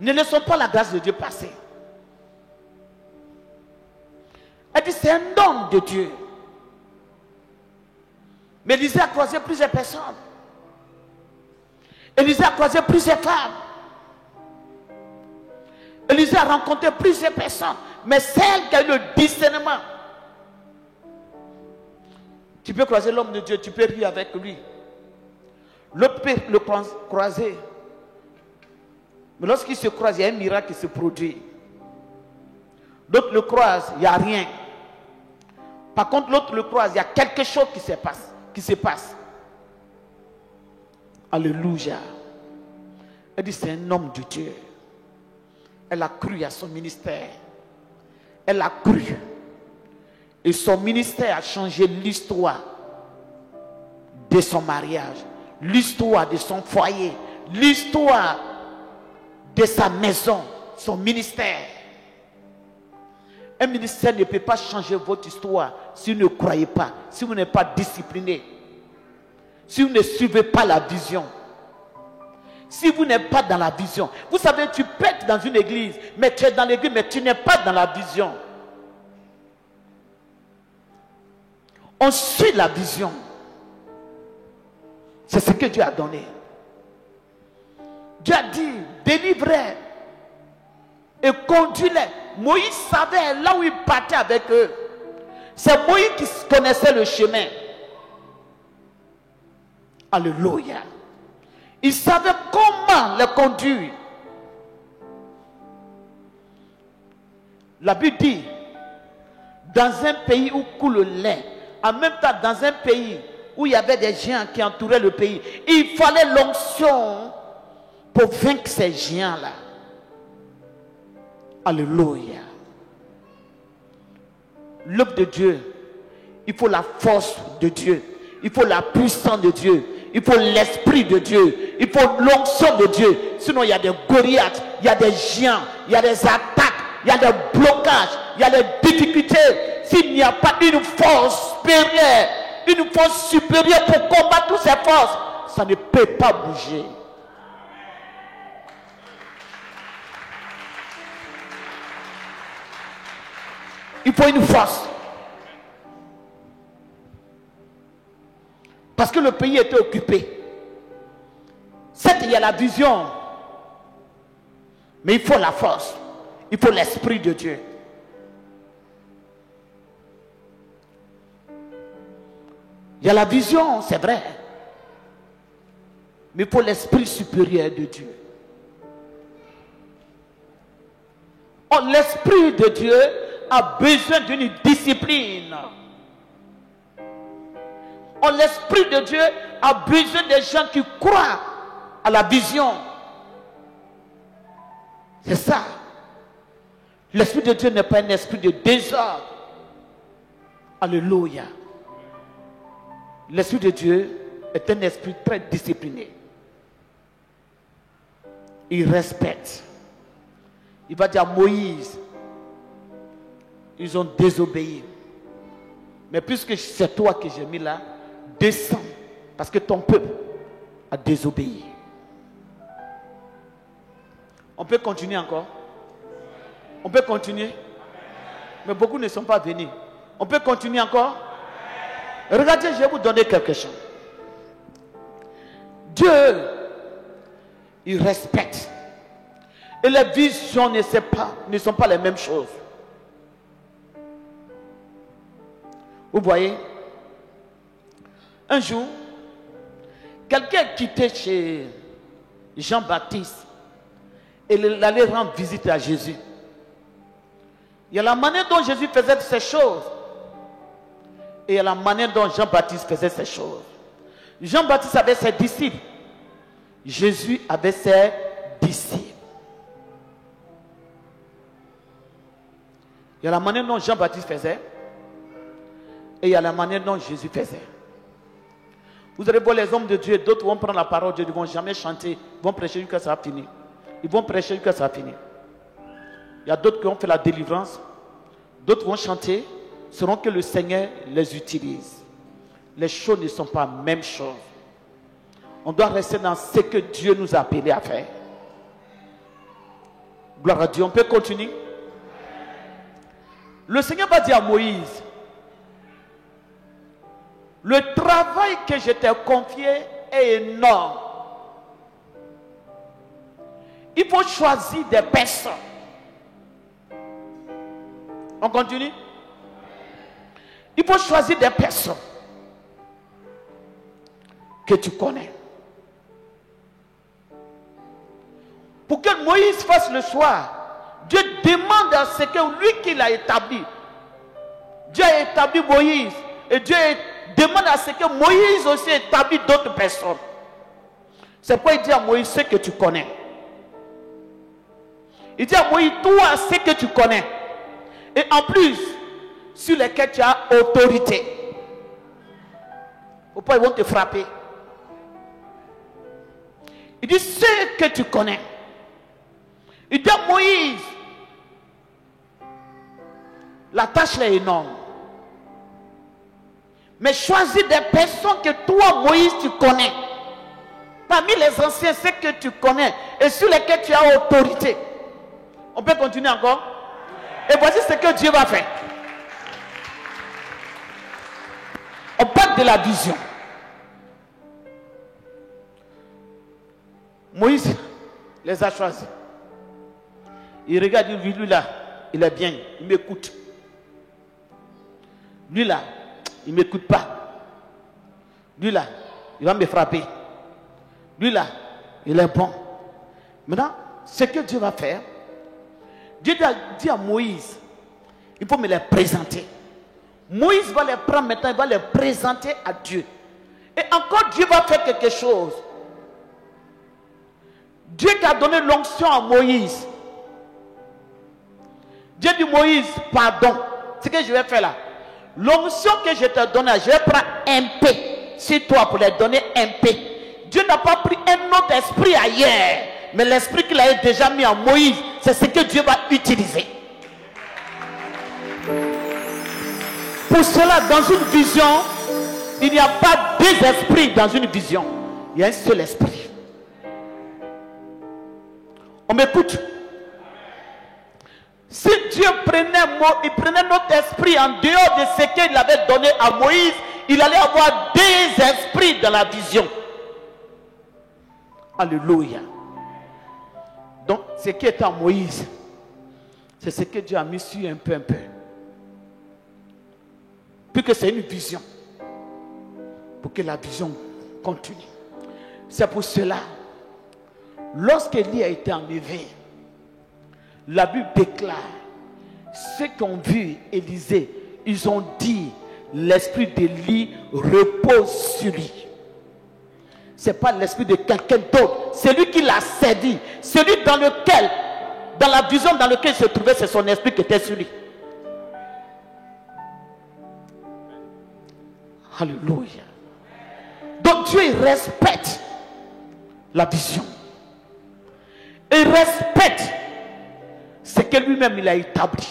Ne laissons pas la grâce de Dieu passer. Elle dit, c'est un homme de Dieu. Mais Élisée a croisé plusieurs personnes. Élisée a croisé plusieurs femmes. Élisée a rencontré plusieurs personnes. Mais celle qui a eu le discernement. Tu peux croiser l'homme de Dieu, tu peux rire avec lui. L'autre peut le croiser. Mais lorsqu'il se croise, il y a un miracle qui se produit. L'autre le croise, il n'y a rien. Par contre, l'autre le croise, il y a quelque chose qui se passe. Alléluia. Elle dit, c'est un homme de Dieu. Elle a cru à son ministère. Elle a cru. Et son ministère a changé l'histoire de son mariage, l'histoire de son foyer, l'histoire de sa maison, son ministère. Un ministère ne peut pas changer votre histoire si vous ne croyez pas, si vous n'êtes pas discipliné, si vous ne suivez pas la vision. Si vous n'êtes pas dans la vision. Vous savez, tu peux être dans une église, mais tu es dans l'église, mais tu n'es pas dans la vision. On suit la vision. C'est ce que Dieu a donné. Dieu a dit, délivrez et conduis-les. Moïse savait là où il partait avec eux. C'est Moïse qui connaissait le chemin. Alléluia. Il savait comment les conduire. La Bible dit, dans un pays où coule le lait, en même temps dans un pays où il y avait des géants qui entouraient le pays, il fallait l'onction pour vaincre ces géants-là. Alléluia. l'œuvre de Dieu, il faut la force de Dieu, il faut la puissance de Dieu, il faut l'esprit de Dieu, il faut l'onction de Dieu. Sinon, il y a des Goliaths, il y a des géants, il y a des attaques, il y a des blocages, il y a des difficultés. S'il n'y a pas une force supérieure pour combattre toutes ces forces, ça ne peut pas bouger. Il faut une force. Parce que le pays était occupé. Certes, il y a la vision, mais il faut la force. Il faut l'esprit de Dieu. Il y a la vision, c'est vrai. Mais il faut l'esprit supérieur de Dieu. Oh, l'esprit de Dieu a besoin d'une discipline. Oh, l'esprit de Dieu a besoin des gens qui croient à la vision. C'est ça. L'esprit de Dieu n'est pas un esprit de désordre. Alléluia. L'esprit de Dieu est un esprit très discipliné. Il respecte. Il va dire à Moïse, ils ont désobéi. Mais puisque c'est toi que j'ai mis là, descends, parce que ton peuple a désobéi. On peut continuer encore? On peut continuer? Mais beaucoup ne sont pas venus. On peut continuer encore? Regardez, je vais vous donner quelque chose. Dieu, il respecte. Et les visions ne sont pas les mêmes choses. Vous voyez? Un jour, quelqu'un quittait chez Jean-Baptiste et il allait rendre visite à Jésus. Il y a la manière dont Jésus faisait ces choses et il y a la manière dont Jean-Baptiste faisait ces choses. Jean-Baptiste avait ses disciples. Jésus avait ses disciples. Il y a la manière dont Jean-Baptiste faisait et il y a la manière dont Jésus faisait. Vous allez voir les hommes de Dieu, d'autres vont prendre la parole de Dieu, ils ne vont jamais chanter, ils vont prêcher jusqu'à ça finir. Ils vont prêcher jusqu'à ça finir. Il y a d'autres qui ont fait la délivrance, d'autres vont chanter, selon que le Seigneur les utilise. Les choses ne sont pas la même chose. On doit rester dans ce que Dieu nous a appelés à faire. Gloire à Dieu, on peut continuer. Le Seigneur va dire à Moïse, le travail que je t'ai confié est énorme. Il faut choisir des personnes. On continue? Il faut choisir des personnes que tu connais. Pour que Moïse fasse le choix, Dieu demande à ce que lui qui l'a établi. Dieu a établi Moïse. Et Dieu demande à ce que Moïse aussi établisse d'autres personnes. C'est pourquoi il dit à Moïse ce que tu connais. Il dit à Moïse, toi, ce que tu connais. Et en plus, sur lesquels tu as autorité. Pourquoi ils vont te frapper? Il dit, ce que tu connais. Il dit à Moïse, la tâche est énorme. Mais choisis des personnes que toi, Moïse, tu connais. Parmi les anciens, ceux que tu connais et sur lesquels tu as autorité. On peut continuer encore? Et voici ce que Dieu va faire. On parle de la vision. Moïse les a choisis. Il regarde, il dit, lui là, il est bien, il m'écoute. Lui là, il ne m'écoute pas. Lui là, il va me frapper. Lui là, il est bon. Maintenant, ce que Dieu va faire, Dieu a dit à Moïse, il faut me les présenter. Moïse va les prendre maintenant, il va les présenter à Dieu. Et encore Dieu va faire quelque chose. Dieu qui a donné l'onction à Moïse. Dieu dit Moïse, pardon. ce que je vais faire là, l'onction que je te donne, je vais prendre un peu sur toi pour leur donner un peu. Dieu n'a pas pris un autre esprit ailleurs, mais l'esprit qu'il a déjà mis en Moïse, c'est ce que Dieu va utiliser. Pour cela, dans une vision, il n'y a pas deux esprits dans une vision. Il y a un seul esprit. On m'écoute? Si Dieu il prenait notre esprit en dehors de ce qu'il avait donné à Moïse, il allait avoir deux esprits dans la vision. Alléluia. Donc, ce qui est en Moïse, c'est ce que Dieu a mis sur un peu. Puisque c'est une vision. Pour que la vision continue. C'est pour cela, lorsqu'Élie a été enlevé, la Bible déclare, ceux qui ont vu Élisée, ils ont dit, l'esprit d'Élie repose sur lui. Ce n'est pas l'esprit de quelqu'un d'autre, c'est lui qui l'a servi. Celui dans la vision dans laquelle il se trouvait, c'est son esprit qui était sur lui. Alléluia. Donc Dieu il respecte la vision. Il respecte ce que lui-même il a établi.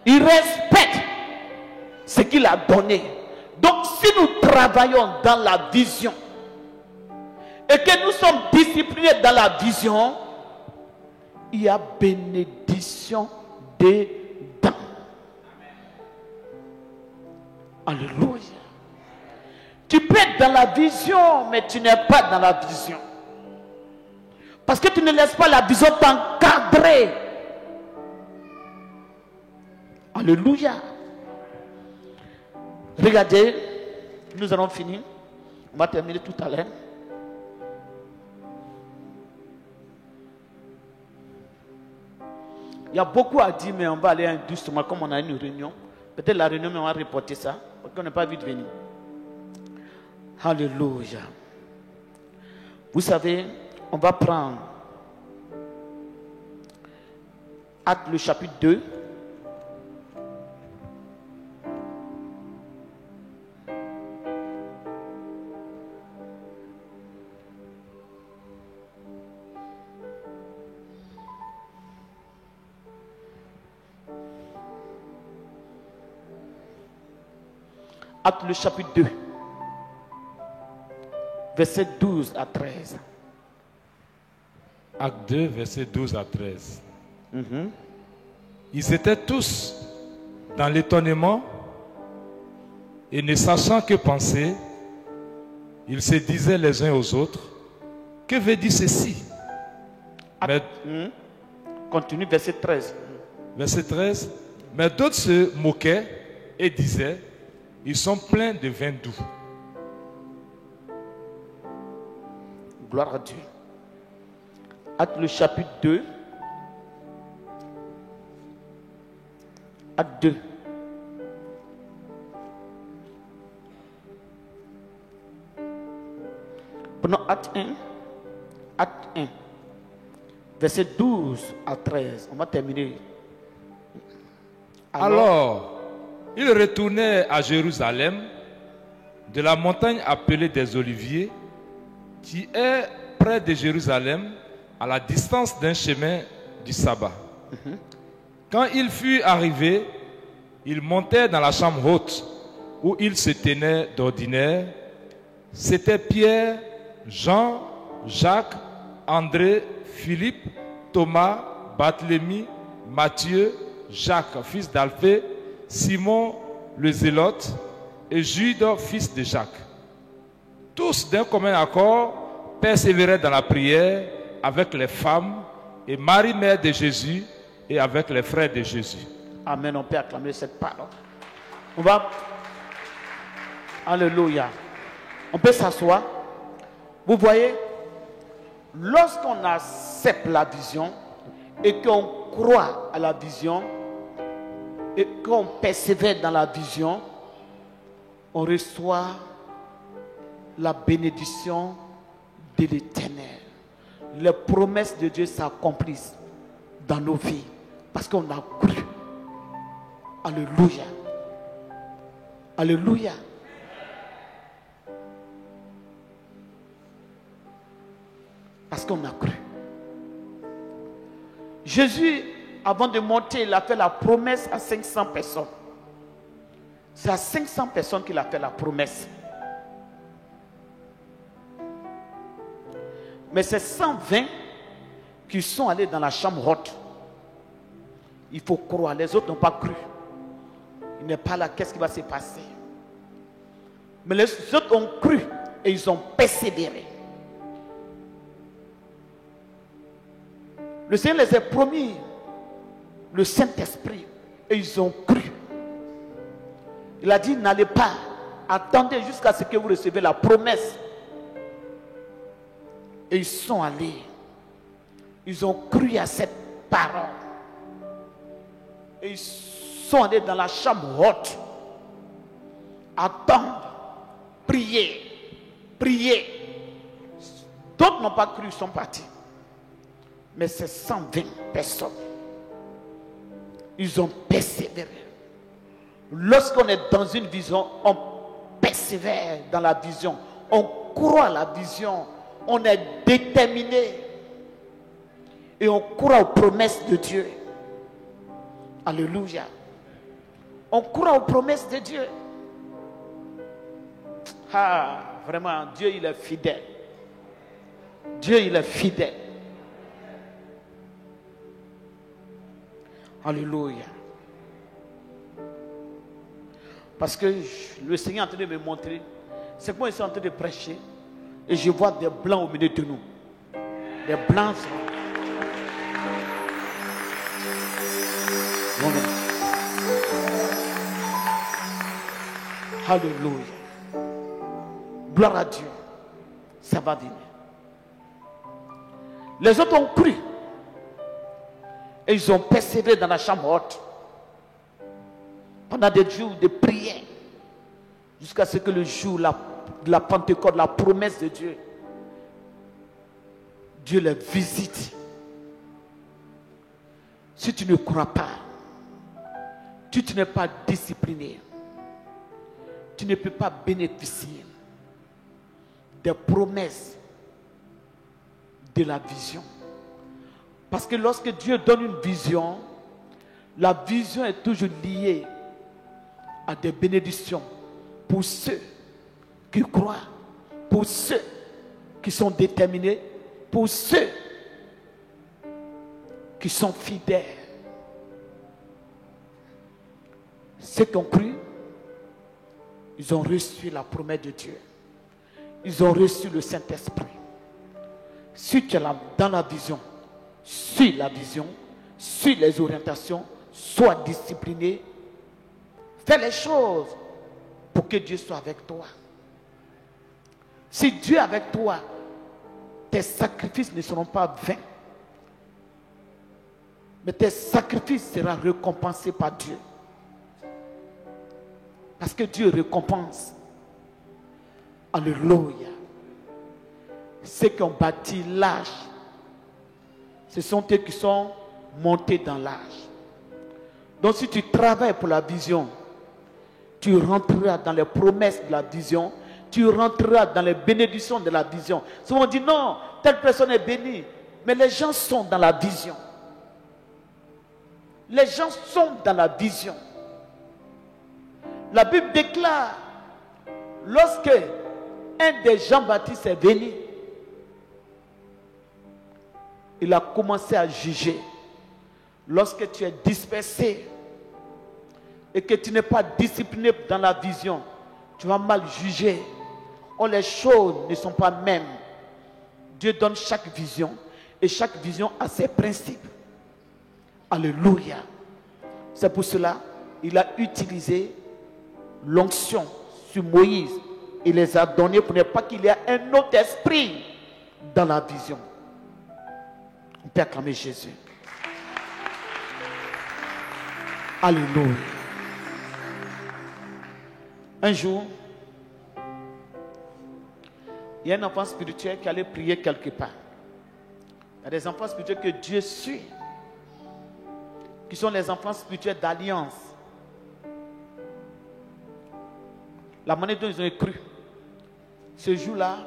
Il respecte ce qu'il a donné. Donc si nous travaillons dans la vision et que nous sommes disciplinés dans la vision, il y a bénédiction dedans. Alléluia. Tu peux être dans la vision, mais tu n'es pas dans la vision. Parce que tu ne laisses pas la vision t'encadrer. Alléluia. Regardez, nous allons finir. On va terminer tout à l'heure. Il y a beaucoup à dire, mais on va aller doucement, comme on a une réunion. Peut-être la réunion, mais on va reporter ça, parce qu'on n'est pas vite venu. Alléluia. Vous savez, on va prendre Actes le chapitre 2. Actes le chapitre 2. Verset 12 à 13. Acte 2, verset 12 à 13. Ils étaient tous dans l'étonnement et ne sachant que penser, ils se disaient les uns aux autres, que veut dire ceci? Continue, verset 13. Verset 13. Mais d'autres se moquaient et disaient, ils sont pleins de vin doux. Gloire à Dieu. Acte le chapitre 2. Acte 2. Prenons acte 1. Acte 1. Verset 12 à 13. On va terminer. Alors, ils retournaient à Jérusalem de la montagne appelée des Oliviers, qui est près de Jérusalem, à la distance d'un chemin du sabbat. Quand il fut arrivé, il montait dans la chambre haute où il se tenait d'ordinaire. C'était Pierre, Jean, Jacques, André, Philippe, Thomas, Barthélemy, Matthieu, Jacques, fils d'Alphée, Simon le Zélote et Jude, fils de Jacques. Tous d'un commun accord persévéraient dans la prière avec les femmes et Marie, mère de Jésus, et avec les frères de Jésus. Amen, on peut acclamer cette parole. On va... Alléluia. On peut s'asseoir. Vous voyez, lorsqu'on accepte la vision et qu'on croit à la vision et qu'on persévère dans la vision, on reçoit la bénédiction de l'Éternel. Les promesses de Dieu s'accomplissent dans nos vies parce qu'on a cru. Alléluia. Alléluia. Parce qu'on a cru. Jésus, avant de monter, il a fait la promesse à 500 personnes. C'est à 500 personnes qu'il a fait la promesse. Mais c'est 120 qui sont allés dans la chambre haute. Il faut croire. Les autres n'ont pas cru. Il n'est pas là. Qu'est-ce qui va se passer? Mais les autres ont cru et ils ont persévéré. Le Seigneur les a promis le Saint-Esprit et ils ont cru. Il a dit, n'allez pas, attendez jusqu'à ce que vous recevez la promesse. Et ils sont allés. Ils ont cru à cette parole. Et ils sont allés dans la chambre haute. Attendre, prier, prier. D'autres n'ont pas cru, ils sont partis. Mais c'est 120 personnes. Ils ont persévéré. Lorsqu'on est dans une vision, on persévère dans la vision. On croit à la vision. On est déterminé. Et on croit aux promesses de Dieu. Alléluia. On croit aux promesses de Dieu. Ah, vraiment, Dieu, il est fidèle. Dieu, il est fidèle. Alléluia. Parce que le Seigneur est en train de me montrer. C'est que moi, je suis en train de prêcher. Et je vois des blancs au milieu de nous. Des blancs. Alléluia. Gloire à Dieu. Ça va venir. Les autres ont cru. Et ils ont persévéré dans la chambre haute. Pendant des jours de prière. Jusqu'à ce que le jour de la Pentecôte, la promesse de Dieu, Dieu les visite. Si tu ne crois pas, si tu n'es pas discipliné, tu ne peux pas bénéficier des promesses de la vision. Parce que lorsque Dieu donne une vision, la vision est toujours liée à des bénédictions pour ceux qui croient, pour ceux qui sont déterminés, pour ceux qui sont fidèles. Ceux qui ont cru, ils ont reçu la promesse de Dieu. Ils ont reçu le Saint-Esprit. Si tu es là dans la vision, suis la vision, suis les orientations, sois discipliné, fais les choses pour que Dieu soit avec toi. Si Dieu est avec toi, tes sacrifices ne seront pas vains. Mais tes sacrifices seront récompensés par Dieu. Parce que Dieu récompense. Alléluia. Ceux qui ont bâti l'âge, ce sont eux qui sont montés dans l'âge. Donc si tu travailles pour la vision, tu rentreras dans les promesses de la vision, tu rentreras dans les bénédictions de la vision. Souvent on dit non, telle personne est bénie, mais les gens sont dans la vision. Les gens sont dans la vision. La Bible déclare, lorsque un des Jean-Baptiste est venu, il a commencé à juger. Lorsque tu es dispersé et que tu n'es pas discipliné dans la vision, tu vas mal juger. Oh, les choses ne sont pas mêmes. Dieu donne chaque vision et chaque vision a ses principes. Alléluia. C'est pour cela qu'il a utilisé l'onction sur Moïse. Il les a donnés pour ne pas qu'il y ait un autre esprit dans la vision. On peut acclamer Jésus. Alléluia. Un jour, il y a un enfant spirituel qui allait prier quelque part. Il y a des enfants spirituels que Dieu suit, qui sont les enfants spirituels d'alliance. la manière dont ils ont cru. Ce jour-là,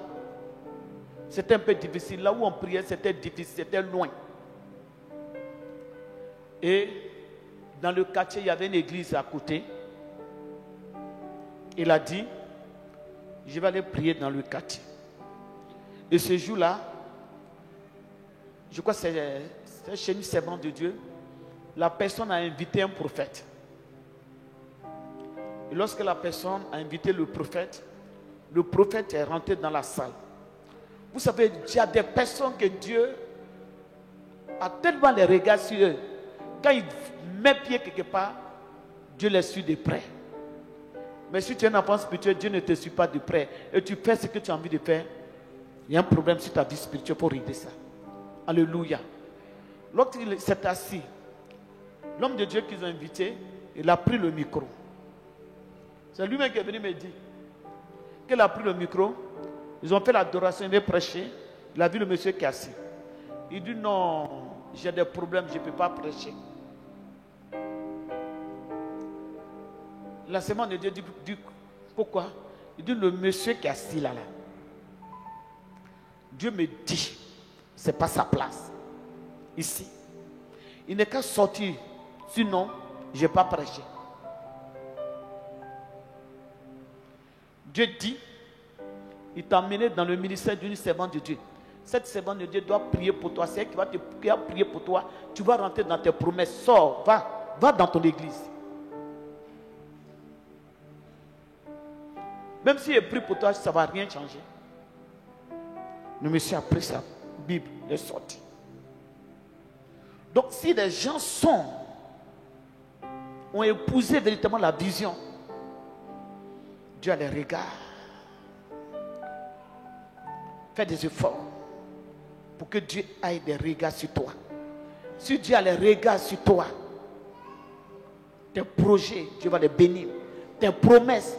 c'était un peu difficile. Là où on priait, c'était difficile, c'était loin. Et dans le quartier, il y avait une église à côté. Il a dit, je vais aller prier dans le quartier. Et ce jour-là, je crois que c'est chez une servante de Dieu, la personne a invité un prophète. Et lorsque la personne a invité le prophète est rentré dans la salle. Vous savez, il y a des personnes que Dieu a tellement les regards sur eux. Quand il met pied quelque part, Dieu les suit de près. Mais si tu es un enfant spirituel, Dieu ne te suit pas de près. Et tu fais ce que tu as envie de faire. Il y a un problème sur ta vie spirituelle pour régler ça. Alléluia. Lorsqu'il s'est assis, l'homme de Dieu qu'ils ont invité, il a pris le micro. C'est lui-même qui est venu me dire qu'il a pris le micro. Ils ont fait l'adoration, il veut prêcher. Il a vu le monsieur qui est assis. Il dit non, j'ai des problèmes, je ne peux pas prêcher. L'enseignement de Dieu dit pourquoi? Il dit le monsieur qui est assis là. Dieu me dit, ce n'est pas sa place. Ici. Il n'est qu'à sortir. Sinon, je n'ai pas prêché. Dieu dit, il t'a emmené dans le ministère d'une servante de Dieu. Cette servante de Dieu doit prier pour toi. C'est elle qui va prier pour toi. Tu vas rentrer dans tes promesses. Sors, va dans ton église. Même si elle prie pour toi, ça ne va rien changer. Le monsieur a pris sa Bible et est sorti. Donc si les gens ont épousé véritablement la vision, Dieu a les regards. Fais des efforts pour que Dieu ait des regards sur toi. Si Dieu a les regards sur toi, tes projets, Dieu va les bénir. Tes promesses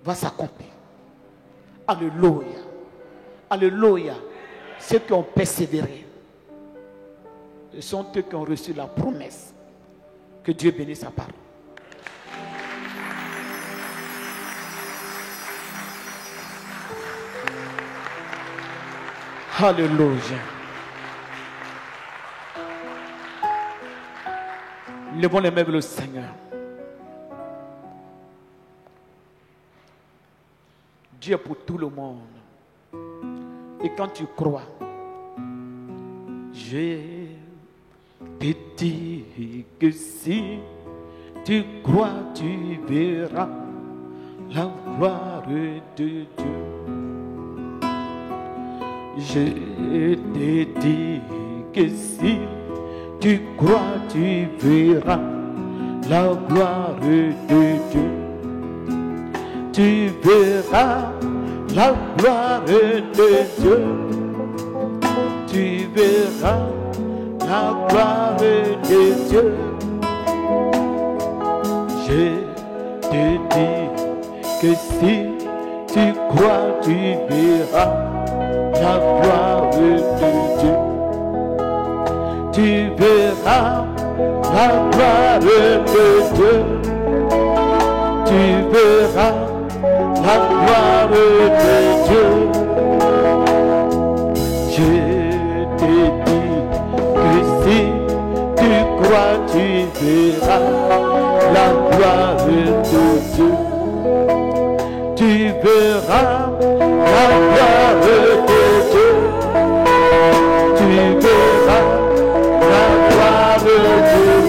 vont s'accomplir. Alléluia. Alléluia. Ceux qui ont persévéré, ce sont eux qui ont reçu la promesse. Que Dieu bénisse sa parole. Alléluia. Levons les mains vers le Seigneur. Dieu est pour tout le monde. Et quand tu crois, je te dis que si tu crois, tu verras la gloire de Dieu. Je te dis que si tu crois, tu verras la gloire de Dieu. Tu verras la gloire de Dieu. Tu verras la gloire de Dieu. Je te dis que si tu crois, tu verras la gloire de Dieu. Tu verras la gloire de Dieu. Tu verras la gloire de Dieu. Je te dis que si tu crois, tu verras la gloire de Dieu. Tu verras la gloire de Dieu. Tu verras la gloire de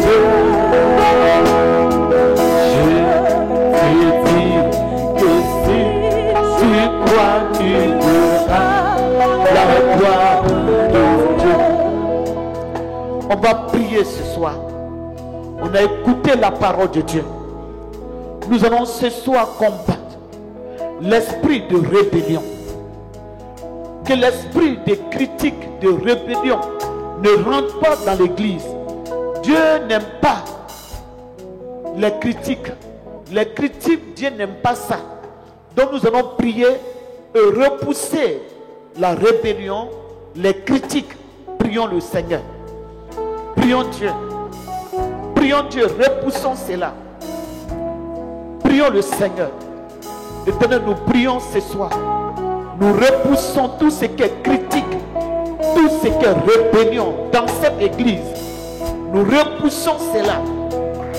Dieu. Je te dis que si tu crois, tu verras la gloire de Dieu. On va prier ce soir. On a écouté la parole de Dieu. Nous allons ce soir combattre l'esprit de rébellion. Que l'esprit de critique, de rébellion ne rentre pas dans l'église. Dieu n'aime pas les critiques. Les critiques, Dieu n'aime pas ça. Donc nous allons prier et repousser la rébellion, les critiques. Prions le Seigneur. Prions Dieu. Prions Dieu, repoussons cela. Prions le Seigneur. Éternel, nous prions ce soir. Nous repoussons tout ce qui est critique, tout ce qui est rébellion dans cette église. Nous repoussons cela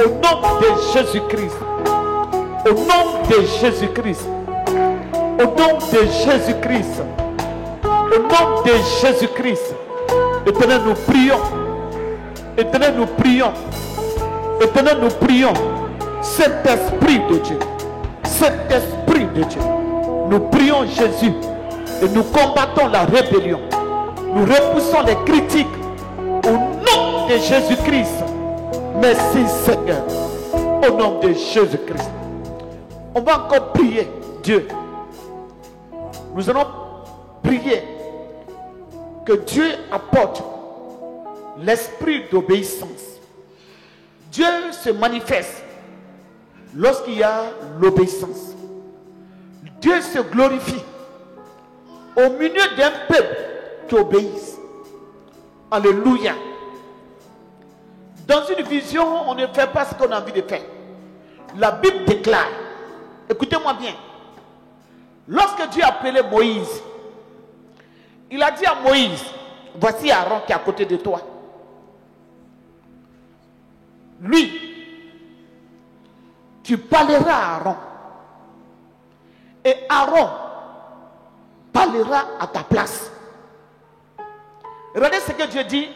au nom de Jésus-Christ. Au nom de Jésus-Christ. Au nom de Jésus-Christ. Au nom de Jésus-Christ. Éternel, nous prions. Éternel, nous prions. Éternel, nous prions. Saint-Esprit de Dieu. Saint-Esprit de Dieu. Nous prions Jésus et nous combattons la rébellion. Nous repoussons les critiques au nom de Jésus-Christ. Merci Seigneur. Au nom de Jésus-Christ. On va encore prier Dieu. Nous allons prier que Dieu apporte l'esprit d'obéissance. Dieu se manifeste lorsqu'il y a l'obéissance. Dieu se glorifie au milieu d'un peuple qui obéisse. Alléluia. Dans une vision, on ne fait pas ce qu'on a envie de faire. La Bible déclare, écoutez-moi bien, lorsque Dieu a appelé Moïse, il a dit à Moïse, voici Aaron qui est à côté de toi. Lui, tu parleras à Aaron. Et Aaron parlera à ta place. Regardez ce que Dieu dit.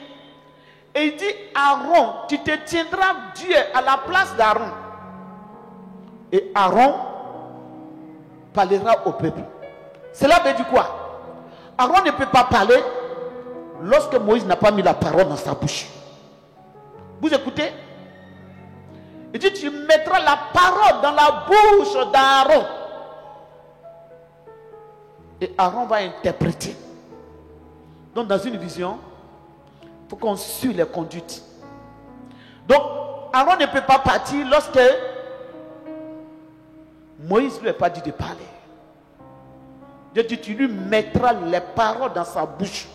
Et il dit, Aaron, tu te tiendras Dieu à la place d'Aaron. Et Aaron parlera au peuple. Cela veut dire quoi? Aaron ne peut pas parler lorsque Moïse n'a pas mis la parole dans sa bouche. Vous écoutez? Il dit, tu mettras la parole dans la bouche d'Aaron. Et Aaron va interpréter. Donc dans une vision, il faut qu'on suive les conduites. Donc Aaron ne peut pas partir lorsque Moïse ne lui a pas dit de parler. Dieu dit, tu lui mettras les paroles dans sa bouche.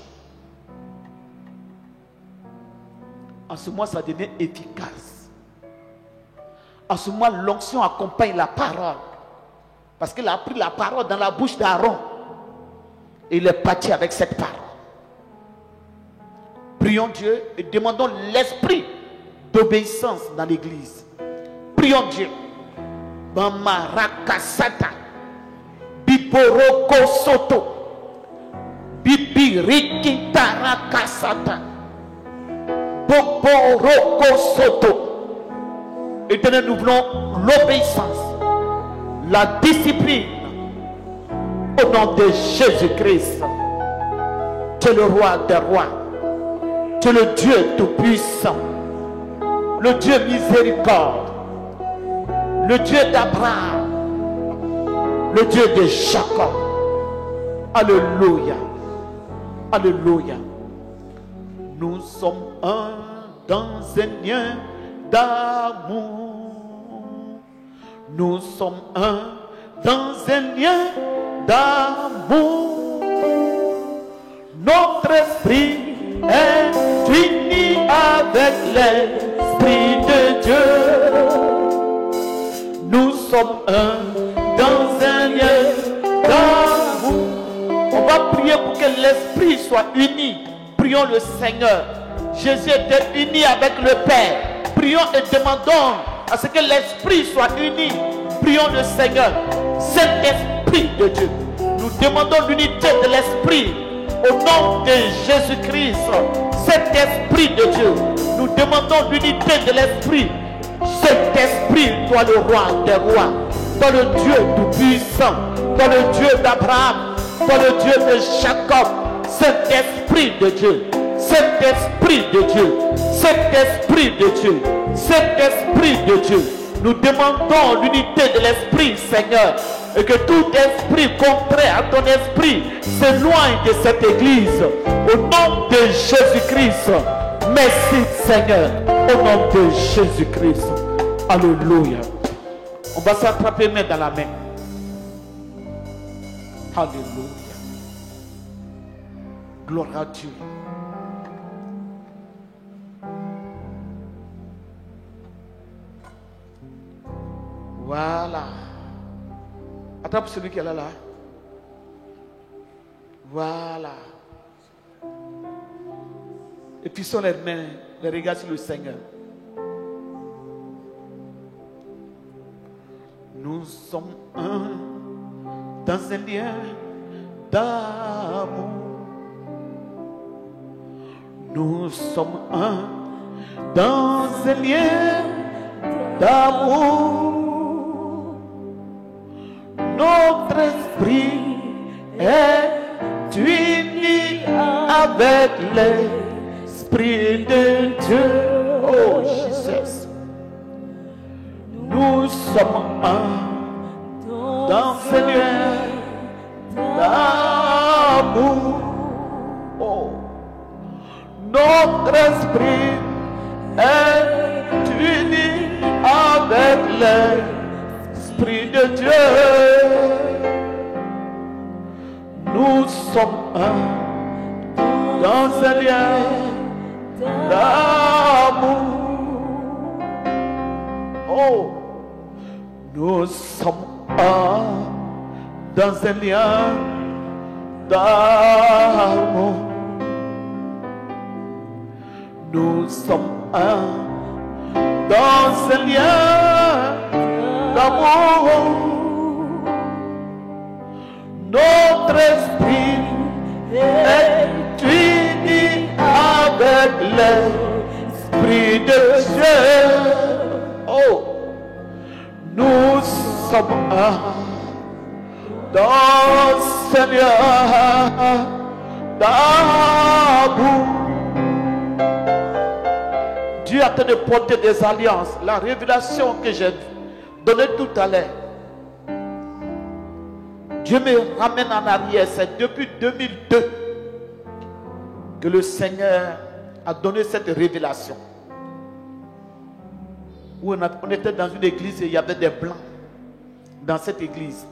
En ce moment, ça devient efficace. En ce moment, l'onction accompagne la parole. Parce qu'il a pris la parole dans la bouche d'Aaron. Et il est parti avec cette parole. Prions Dieu et demandons l'esprit d'obéissance dans l'église. Prions Dieu. Bamarakasata. Biboroko soto. Bibirikitarakasata. Boboroko soto. Éternel, nous voulons l'obéissance, la discipline. Au nom de Jésus-Christ. Tu es le roi des rois. Tu es le Dieu tout-puissant. Le Dieu miséricorde. Le Dieu d'Abraham. Le Dieu de Jacob. Alléluia. Alléluia. Nous sommes un dans un lien d'amour. Nous sommes un dans un lien d'amour. Notre esprit est uni avec l'esprit de Dieu. Nous sommes un dans un lien d'amour. On va prier pour que l'esprit soit uni. Prions le Seigneur. Jésus était uni avec le Père. Prions et demandons à ce que l'esprit soit uni. Prions le Seigneur. Saint-Esprit de Dieu, nous demandons l'unité de l'Esprit au nom de Jésus-Christ. Saint-Esprit de Dieu, nous demandons l'unité de l'Esprit. Saint-Esprit, toi le roi des rois, toi le Dieu tout-puissant, toi le Dieu d'Abraham, toi le Dieu de Jacob. Saint-Esprit de Dieu, Saint-Esprit de Dieu, Saint-Esprit de Dieu, Saint-Esprit de Dieu. Nous demandons l'unité de l'esprit, Seigneur, et que tout esprit contraire à ton esprit s'éloigne de cette église. Au nom de Jésus-Christ. Merci, Seigneur. Au nom de Jésus-Christ. Alléluia. On va s'attraper main dans la main. Alléluia. Gloire à Dieu. Voilà. Attrape celui qui est là. Voilà. Et puis sur les mains, les regards sur le Seigneur. Nous sommes un dans un lien d'amour. Nous sommes un dans un lien d'amour. Notre esprit est uni avec l'Esprit de Dieu. Oh, Jesus. Nous sommes un dans ce lien d'amour. Oh. Notre esprit est uni avec l'Esprit de Dieu. Nous sommes un dans un lien d'amour. Oh, nous sommes un dans un lien d'amour. Nous sommes un dans un lien d'amour. Notre esprit est uni avec l'Esprit de Dieu. Oh, nous sommes un dans ce lien d'amour. Dieu a de porter des alliances. La révélation que j'ai donnée tout à l'heure, Dieu me ramène en arrière. C'est depuis 2002 que le Seigneur a donné cette révélation. Où on était dans une église et il y avait des blancs dans cette église.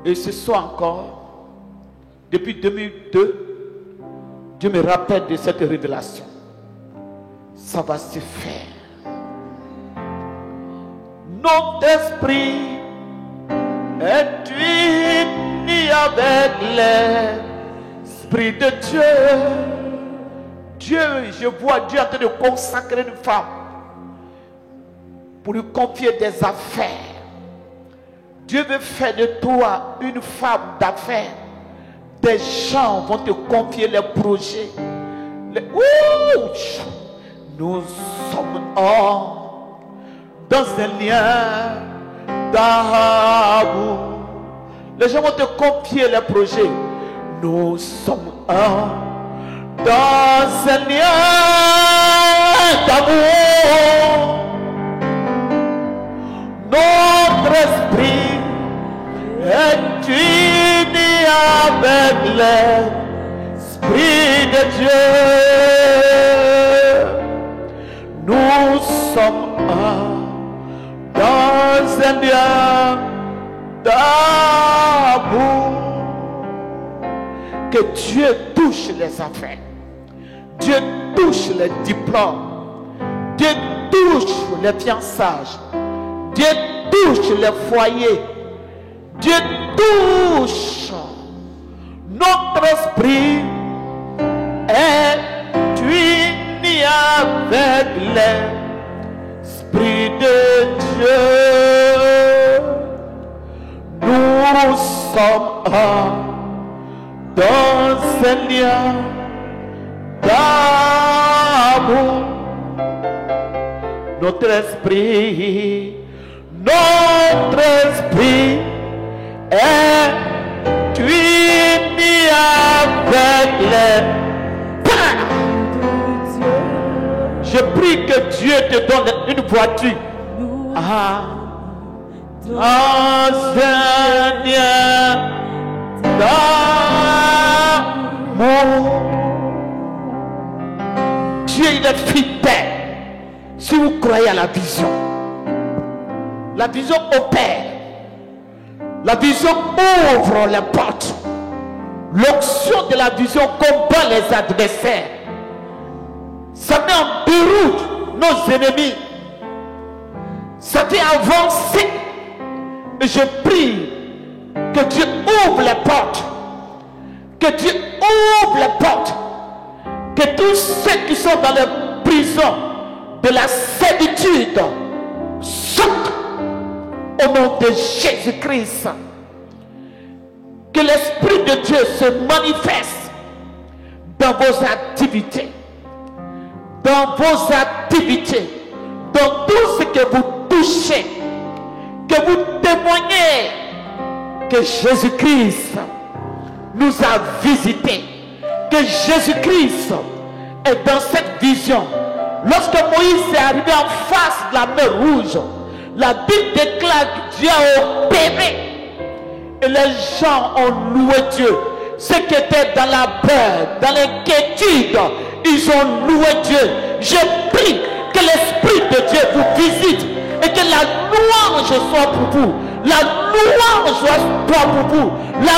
Et ce soir encore, depuis 2002, Dieu me rappelle de cette révélation. Ça va se faire. Notre esprit est uni avec l'Esprit de Dieu. Dieu, je vois Dieu en train de consacrer une femme pour lui confier des affaires. Dieu veut faire de toi une femme d'affaires. Des gens vont te confier les projets. Nous sommes dans un lien d'amour. Les gens vont te confier les projets. Nous sommes dans un lien d'amour. Notre esprit est uni avec l'Esprit de Dieu. Nous sommes dans un lien d'amour. Que Dieu touche les affaires. Dieu touche les diplômes. Dieu touche les fiançailles. Dieu touche les foyers. Dieu touche. Notre esprit est uni avec l'Esprit de Dieu. Nous sommes dans un lien d'amour. Notre esprit est uni avec les Pères. Je prie que Dieu te donne une voiture. Dans un lien d'amour. Dieu, il est fidèle. Si vous croyez à la vision opère. La vision ouvre les portes. L'onction de la vision combat les adversaires. Ça met en déroute nos ennemis. Ça fait avancer Et je prie que Dieu ouvre les portes. Que Dieu ouvre les portes. Que tous ceux qui sont dans les prisons de la servitude sortent au nom de Jésus-Christ. Que l'Esprit de Dieu se manifeste dans vos activités. Dans vos activités. Dans tout ce que vous touchez. Que vous témoignez que Jésus-Christ nous a visités. Que Jésus-Christ est dans cette vision. Lorsque Moïse est arrivé en face de la mer Rouge, la Bible déclare que Dieu a opéré. Et les gens ont loué Dieu. Ceux qui étaient dans la peur, dans l'inquiétude, ils ont loué Dieu. Je prie que l'Esprit de Dieu vous visite et que la louange soit pour vous. La louange soit pour vous. La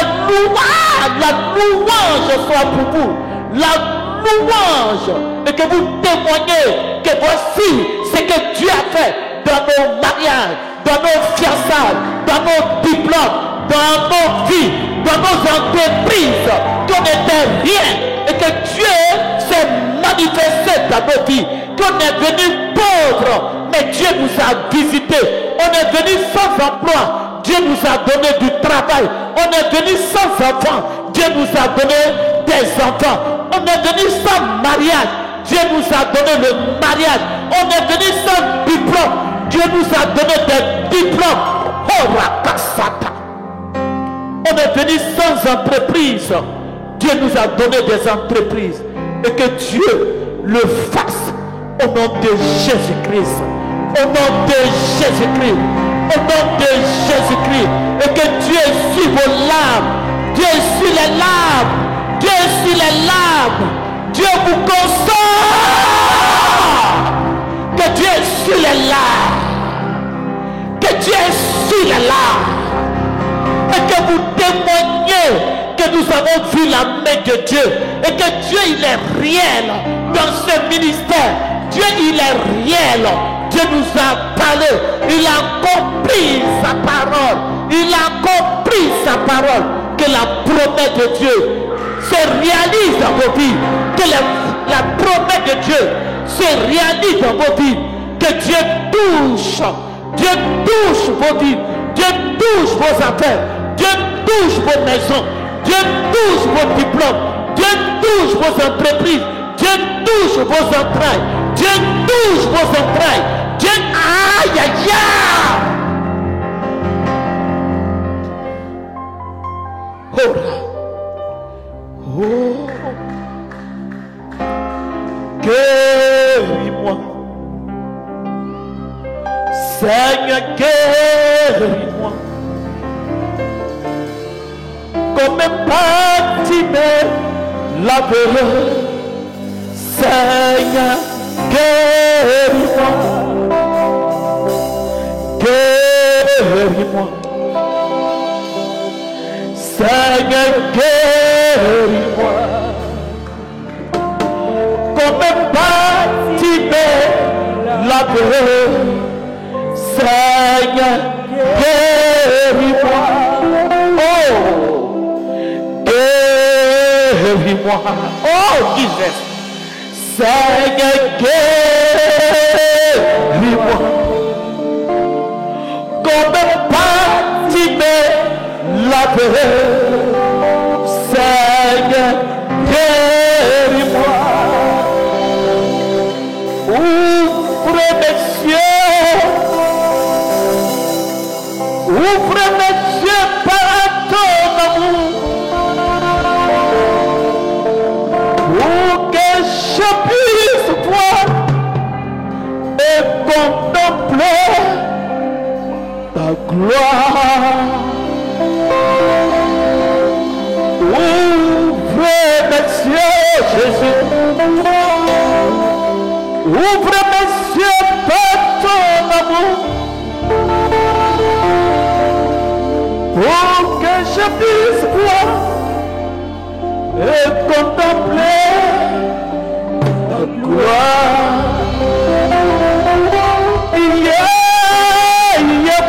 louange soit pour vous. La louange. Et que vous témoignez que voici ce que Dieu a fait dans nos mariages, dans nos fiançailles, dans nos diplômes, dans nos vies, dans nos entreprises, qu'on n'était rien et que Dieu s'est manifesté dans nos vies, qu'on est venu pauvre, mais Dieu nous a visités. On est venu sans emploi, Dieu nous a donné du travail. On est venu sans enfants, Dieu nous a donné des enfants. On est venu sans mariage, Dieu nous a donné le mariage. On est venu sans diplôme, Dieu nous a donné des diplômes. Oh la cassata. On est venu sans entreprise, Dieu nous a donné des entreprises. Et que Dieu le fasse au nom de Jésus-Christ. Au nom de Jésus-Christ. Au nom de Jésus-Christ. Et que Dieu essuie vos larmes. Dieu essuie les larmes. Dieu essuie les larmes. Dieu vous console. Que Dieu essuie les larmes. Que Dieu essuie les larmes. Et que vous témoignez que nous avons vu la main de Dieu. Et que Dieu il est réel dans ce ministère. Dieu il est réel. Dieu nous a parlé. Il a compris sa parole. Il a compris sa parole. Que la promesse de Dieu se réalise dans vos vies. Que la promesse de Dieu se réalise dans vos vies. Que Dieu touche. Dieu touche vos vies. Dieu touche vos affaires. Dieu touche vos maisons. Dieu touche vos diplômes. Dieu touche vos entreprises. Dieu touche vos entrailles. Dieu touche vos entrailles. Dieu, aïe, aïe, aïe. Oh là. Oh. Guéris-moi. Seigneur, guéris-moi. Comme un bâtiment lavé. Seigneur, guéris-moi. Guéris-moi. Seigneur, guéris-moi. Comme un bâtiment lavé. Seigneur, guéris-moi. Oh, guéris-moi. Oh, Jesus. Seigneur, guéris-moi. Comme un bâtiment lavé. Seigneur, guéris-moi. Ouvre mes yeux. Ouvre mes yeux par ton amour. Pour que je puisse voir et contempler ta gloire. Ouvre mes yeux, Jésus. Ouvre mes yeux par ton amour. Pour que je puisse voir et contempler ta gloire. Yeah, yeah,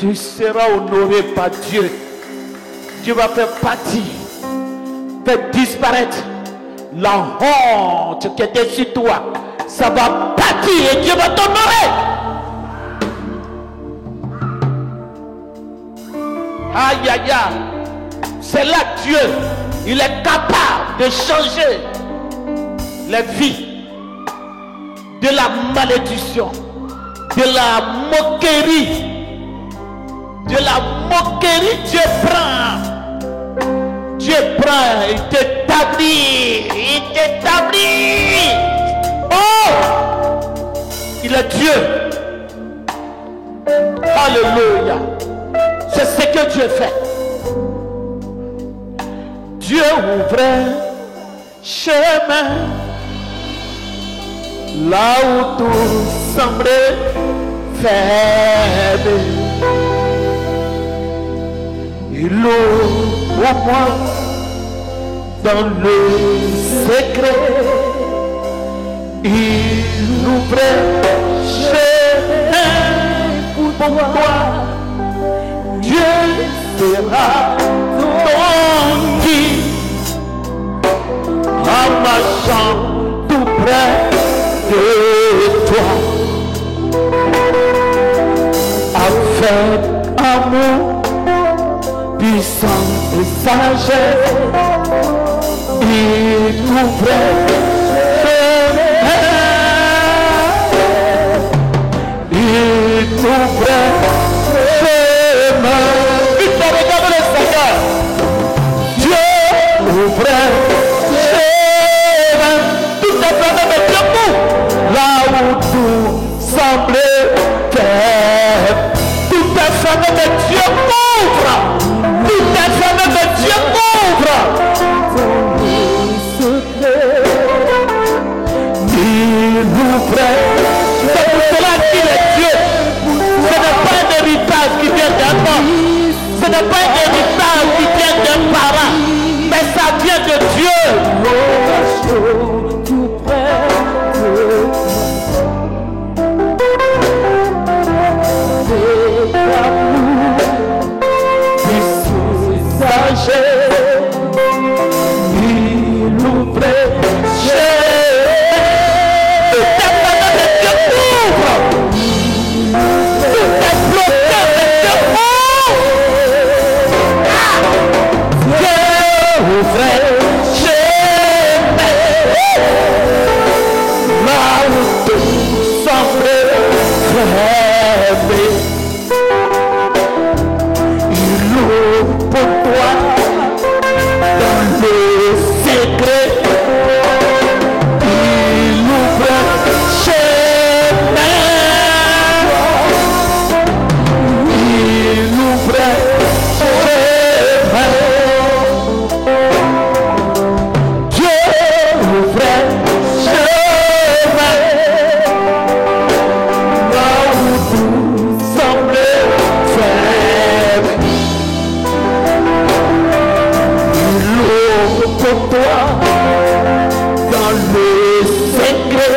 Tu seras honoré par Dieu. Dieu va faire partir, faire disparaître la honte qui était sur toi. Ça va partir et Dieu va t'honorer. Aïe, aïe, aïe. C'est là Dieu, il est capable de changer les vies de la malédiction, de la moquerie. De la moquerie, Dieu prend, il t'établit, Oh, il est Dieu. Alléluia. C'est ce que Dieu fait. Dieu ouvrait chemin là où tout semblait faible. Il ouvre moi dans le secret. Il ouvre chemin pour toi. Dieu sera ton guide en marchant tout près de toi. Avec amour puissant et sagesse, il ouvrait chemin, il ouvrait chemin. Vite, regarde le Seigneur. Dieu ouvrait chemin. Tout est fait de Dieu là où tout semblait faible. Tout est fait de Dieu ouvre. Tout est fait de Dieu ouvre. Il ouvrait. C'est pour cela qu'il est Dieu. Ce n'est pas un héritage qui vient d'un homme. Ce n'est pas un héritage qui vient d'un parent. Mais ça vient de Dieu. Tout près de il ouvrait pour toi dans le secret,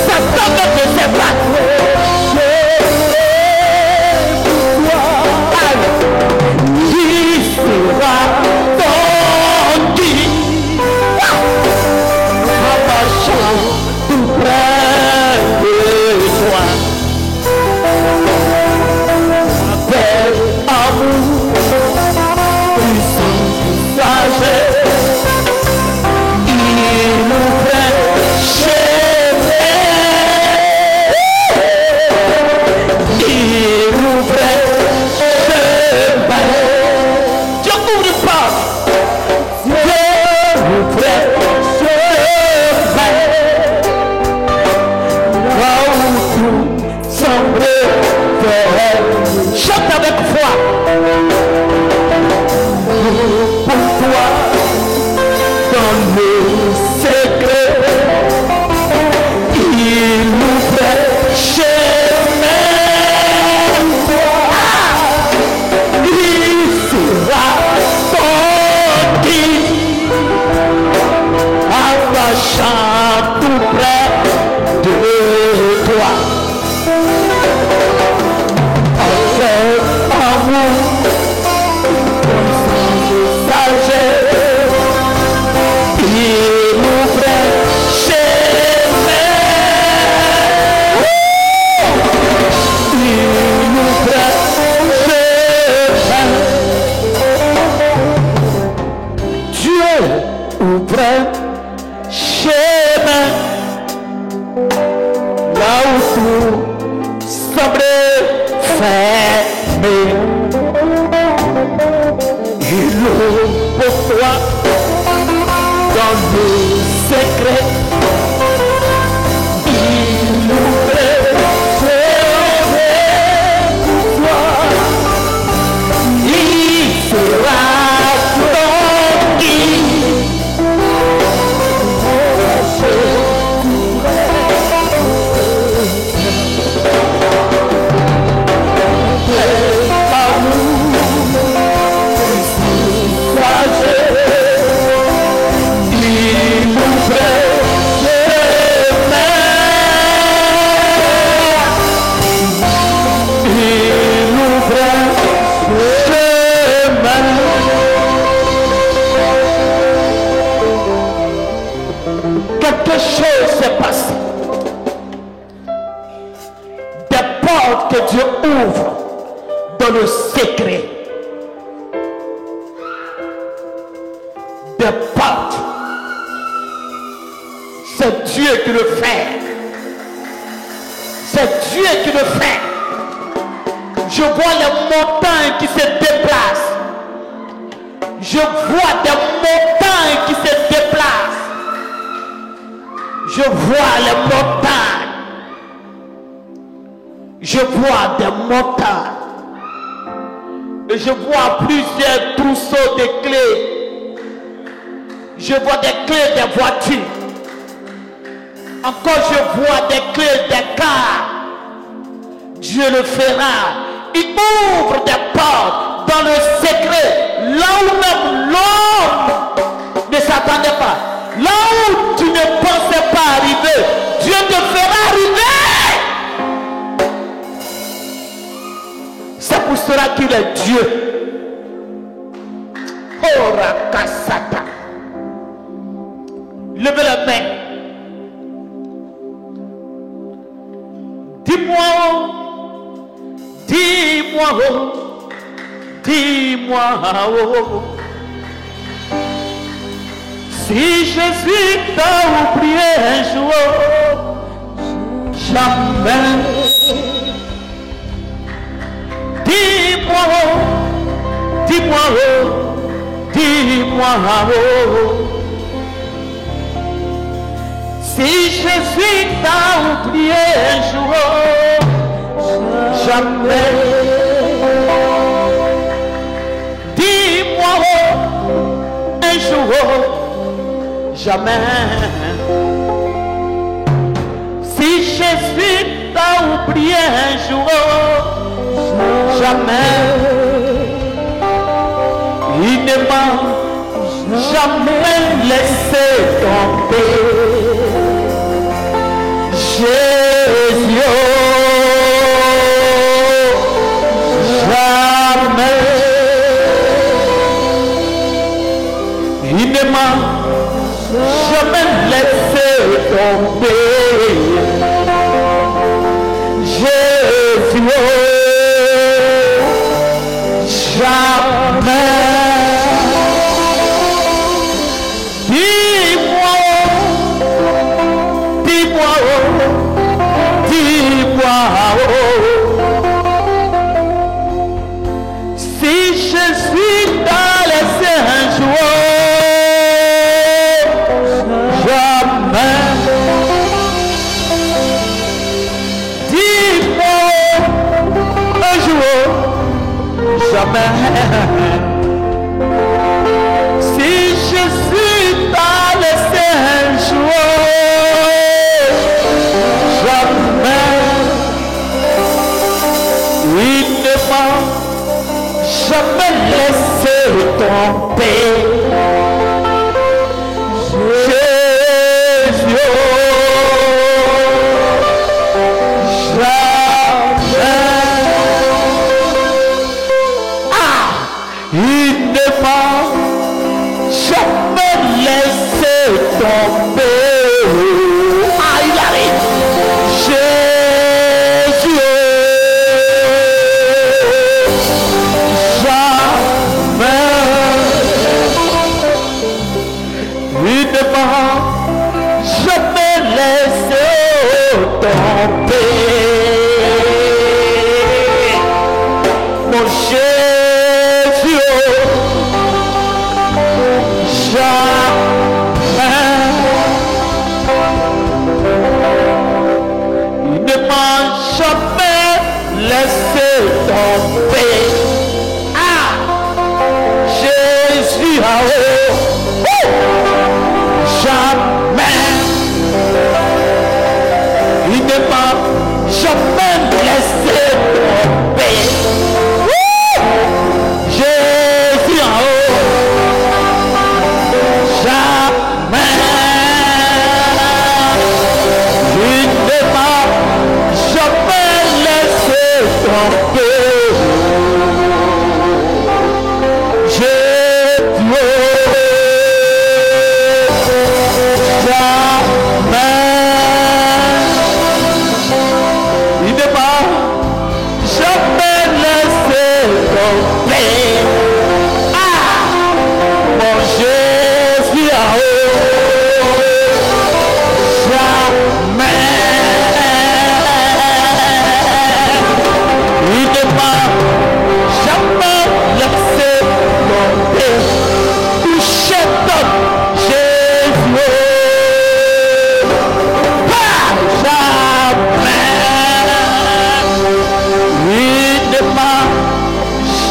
ça tombe de ses bras. Qui sera ton guide en marchant tout près de toi? Avec amour, puissant, sagesse, il nous fait chemin. Il nous fait chemin. Dieu n'oublie pas. Dieu nous fait chemin. Là où tout semble faire. Chante avec foi. Pour toi, dans le secret, il nous fait chemin. Il sera ton guide, marchant tout près de toi. Avec amour, sagesse, il nous fait chemin. Il nous fait chemin. Dieu ouvre chemin là où tout semblait fermé. Il ouvre pour toi dans le secret. Il ouvre chemin pour toi. Il sera ton guide. Quelque chose s'est passé. Des portes que Dieu ouvre dans le secret. Des portes. C'est Dieu qui le fait. C'est Dieu qui le fait. Je vois les montagnes qui se déplacent. Je vois des montagnes qui se déplacent. Je vois les montagnes. Je vois des montagnes. Et je vois plusieurs trousseaux de clés. Je vois des clés des voitures. Encore je vois des clés des cars. Dieu le fera. Il ouvre des portes dans le secret. Là où même l'homme ne s'attendait pas. Là où tu ne pensais pas arriver, Dieu te fera arriver. C'est pour cela qu'il est Dieu. Oh Rakasata. Levez la main. Dis-moi, dis-moi, dis-moi, oh. Si Jésus t'a oublié un jour, jamais. Dis-moi, dis-moi, dis-moi, si Jésus t'a oublié un jour, jamais. Dis-moi, un jour. Jamais. Si Jésus t'a oublié un jour, jamais. Il ne m'a jamais laisser tomber. Jésus, jamais. Il ne m'a jamais laissé tomber. Jésus, jamais. Dis-moi, dis-moi, dis-moi, si je suis dans les jours, jamais. Dis-moi, un jour, jamais. Si je suis dans les jours, jamais. Il ne m'a jamais laissé tomber. Jésus, jamais. Il ne m'a jamais laissé tomber. Il arrive. Jésus, jamais. Il ne m'a jamais laissé tomber. Mon Jésus, jamais. Il ne m'a jamais laissé tomber. Jésus, jamais. Il ne m'a jamais laissé tomber. Jésus, jamais. Il ne m'a jamais laissé tomber. Jésus, jamais. Il ne m'a jamais laissé tomber. Mon Jésus, jamais. Il ne m'a jamais laissé tomber. Touché ton Jésus, jamais. Il ne m'a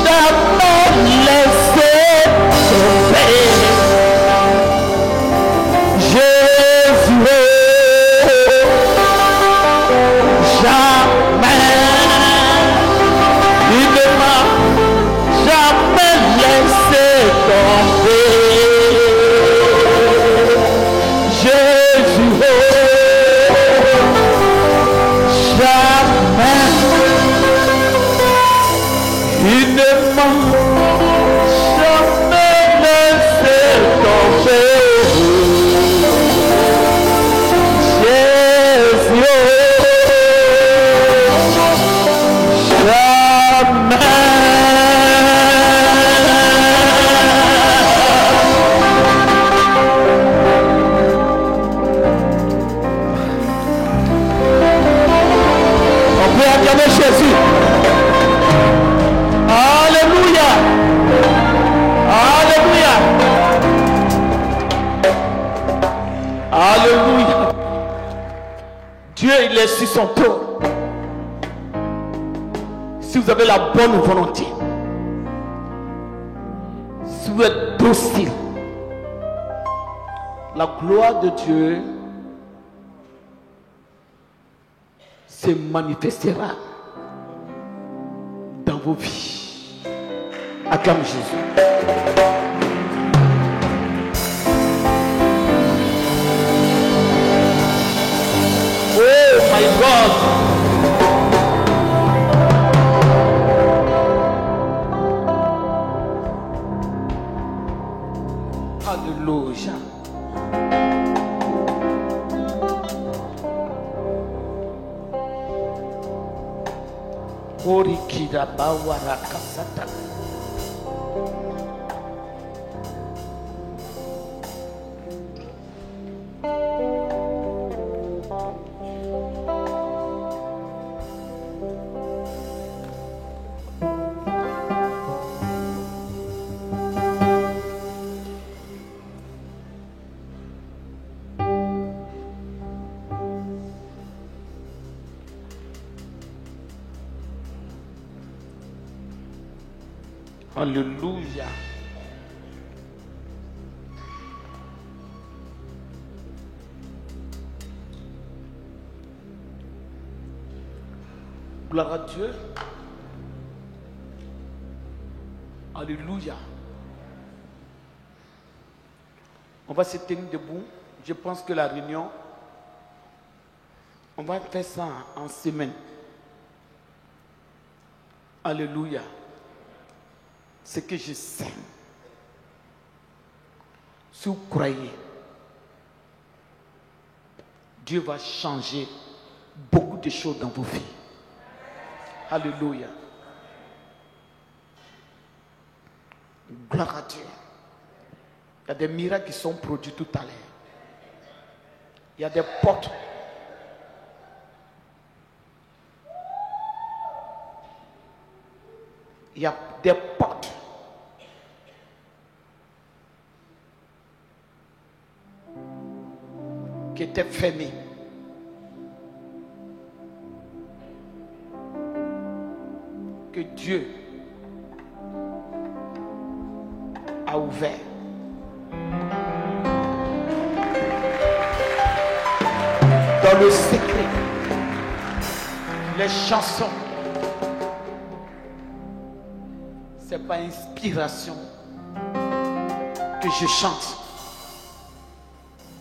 jamais laissé tomber. Jésus, jamais. Il ne m'a jamais laissé tomber. Jésus, jamais. Il ne m'a jamais laissé tomber. Jésus, jamais. On peut acclamer Jésus. Alléluia. Alléluia. Alléluia. Dieu, il est sur son trône. Si vous avez la bonne volonté, si vous êtes docile, la gloire de Dieu se manifestera dans vos vies. Acclame Jésus. Alléluia. Orikida bawaraka satan. Alléluia. Gloire à Dieu. Alléluia. On va se tenir debout. Je pense que la réunion, on va faire ça en semaine. Alléluia. Ce que je sais, si vous croyez, Dieu va changer beaucoup de choses dans vos vies. Alléluia. Gloire à Dieu. Il y a des miracles qui sont produits tout à l'heure. Il y a des portes. Il y a des portes qui étaient fermées. Que Dieu a ouvert. Dans le secret, les chansons, c'est pas inspiration que je chante.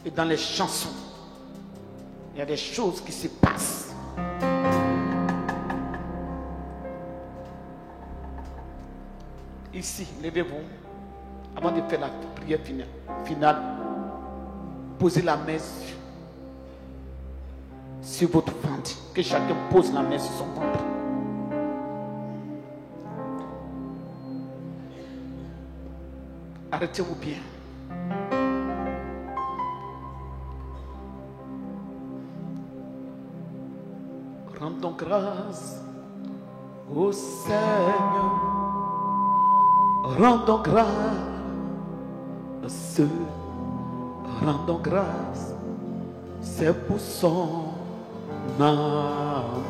Et dans les chansons, il y a des choses qui se passent. Ici, levez-vous. Avant de faire la prière finale, posez la main sur votre ventre. Que chacun pose la main sur son ventre. Arrêtez-vous bien. Rendons grâce au Seigneur. Rendons grâce. Rendons grâce. C'est pour son amour.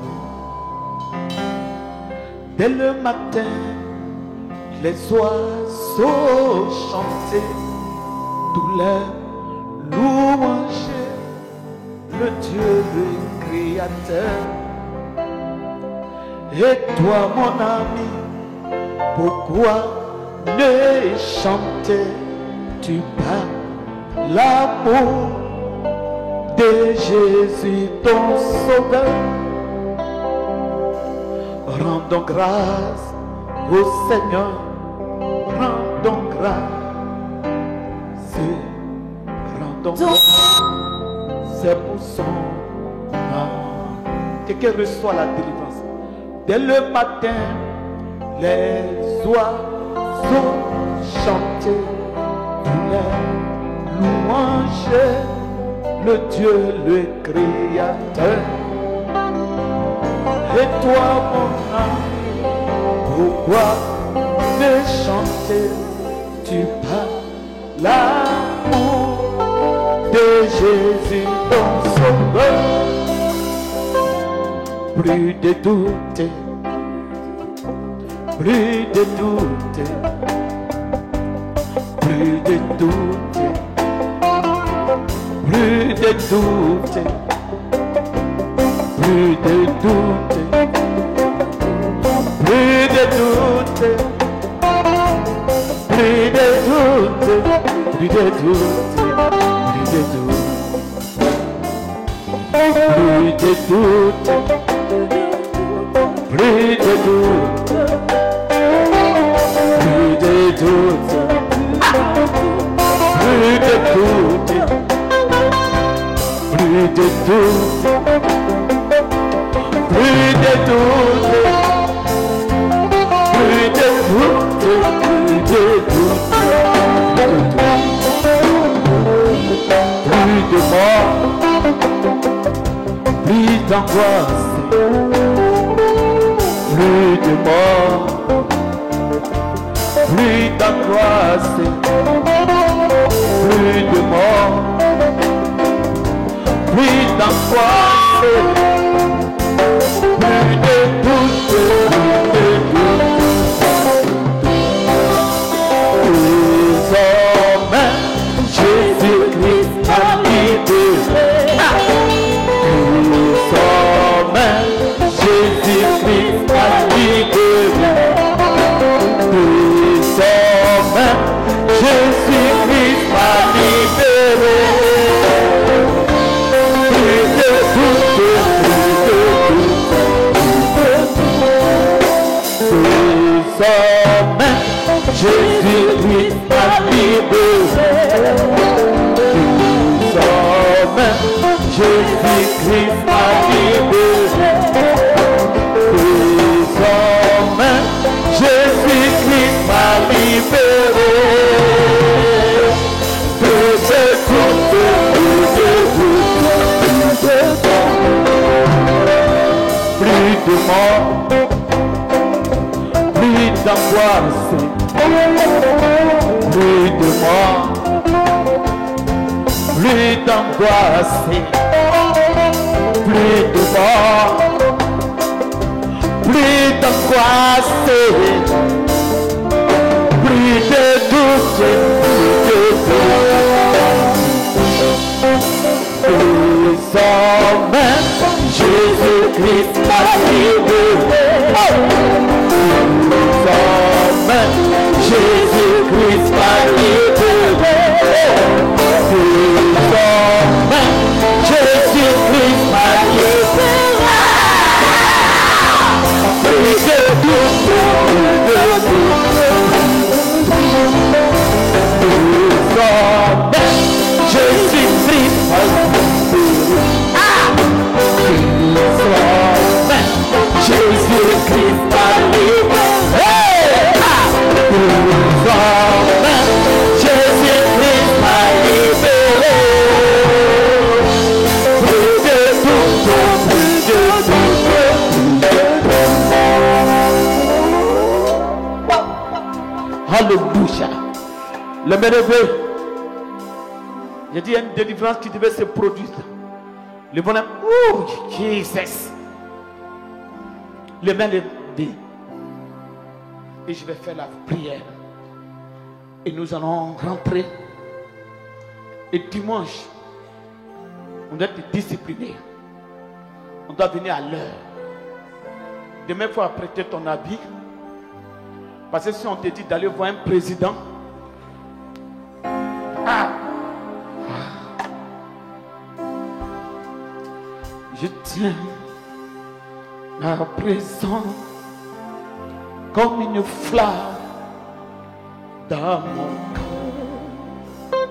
Dès le matin, les oiseaux chantaient, tous les louanges, le Dieu, le Créateur. Et toi, mon ami, pourquoi ne chantais-tu pas l'amour de Jésus, ton Sauveur? Rendons grâce au Seigneur. Rendons grâce, rendons grâce, c'est pour son nom. Quelqu'un reçoit la délivrance. Dès le matin, les oiseaux chantaient, tous les louanges, le Dieu, le Créateur. Et toi, mon ami, pourquoi ne chantais-tu pas l'amour de Jésus, ton Sauveur? Plus de doute, plus de doute, plus de doute, plus de doute, plus de doute, plus de doute, plus de doute, plus de doute, plus de doute, plus de doute, plus de doute, plus de doute, plus doute, plus de doute, plus de doute, plus de doute, plus de mort, plus d'angoisse, plus de mort, plus d'angoisse, plus de mort, plus d'angoisse, plus de doute, plus de doute. Désormais, Jésus-Christ m'a libéré. Désormais, Jésus-Christ m'a libéré. Désormais, Jésus-Christ m'a libéré. Plus de doute, plus de doute, désormais, Jésus-Christ m'a libéré. Désormais, Jésus-Christ m'a libéré. Désormais, Jésus-Christ m'a libéré. Plus de doute, plus de doute, plus de mort, plus d'angoisse, plus de mort, plus d'angoisse, plus de mort, plus d'angoisse, plus de doute, plus de doute. Désormais, Jésus-Christ m'a libéré. Désormais, Jésus-Christ m'a libéré. Désormais, Jésus-Christ m'a libéré. Plus de doute, plus de doute. Désormais, Jésus-Christ m'a libéré. Désormais, Jésus-Christ m'a libéré. Désormais, Jésus-Christ m'a libéré. Plus de doute, plus de doute. Alléluia. Le merveilleux. J'ai dit il y a une délivrance qui devait se produire. Le bonhomme, oh Jesus. Les mains levées. Et je vais faire la prière. Et nous allons rentrer. Et dimanche, on doit être discipliné. On doit venir à l'heure. Demain, il faut apprêter ton habit. Parce que si on te dit d'aller voir un président, je tiens à présent comme une flamme dans mon cœur.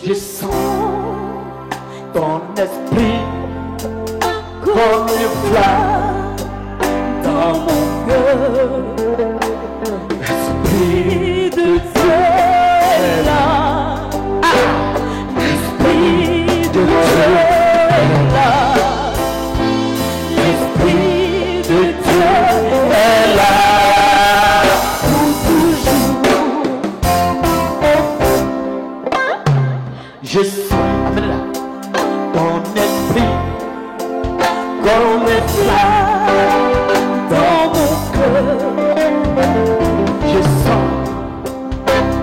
Je sens ton esprit comme une flamme dans mon cœur. Esprit de Dieu est là. Esprit de Dieu est là. L'Esprit de Dieu est là pour toujours. Je sens là ton esprit comme une flamme dans mon cœur. Je sens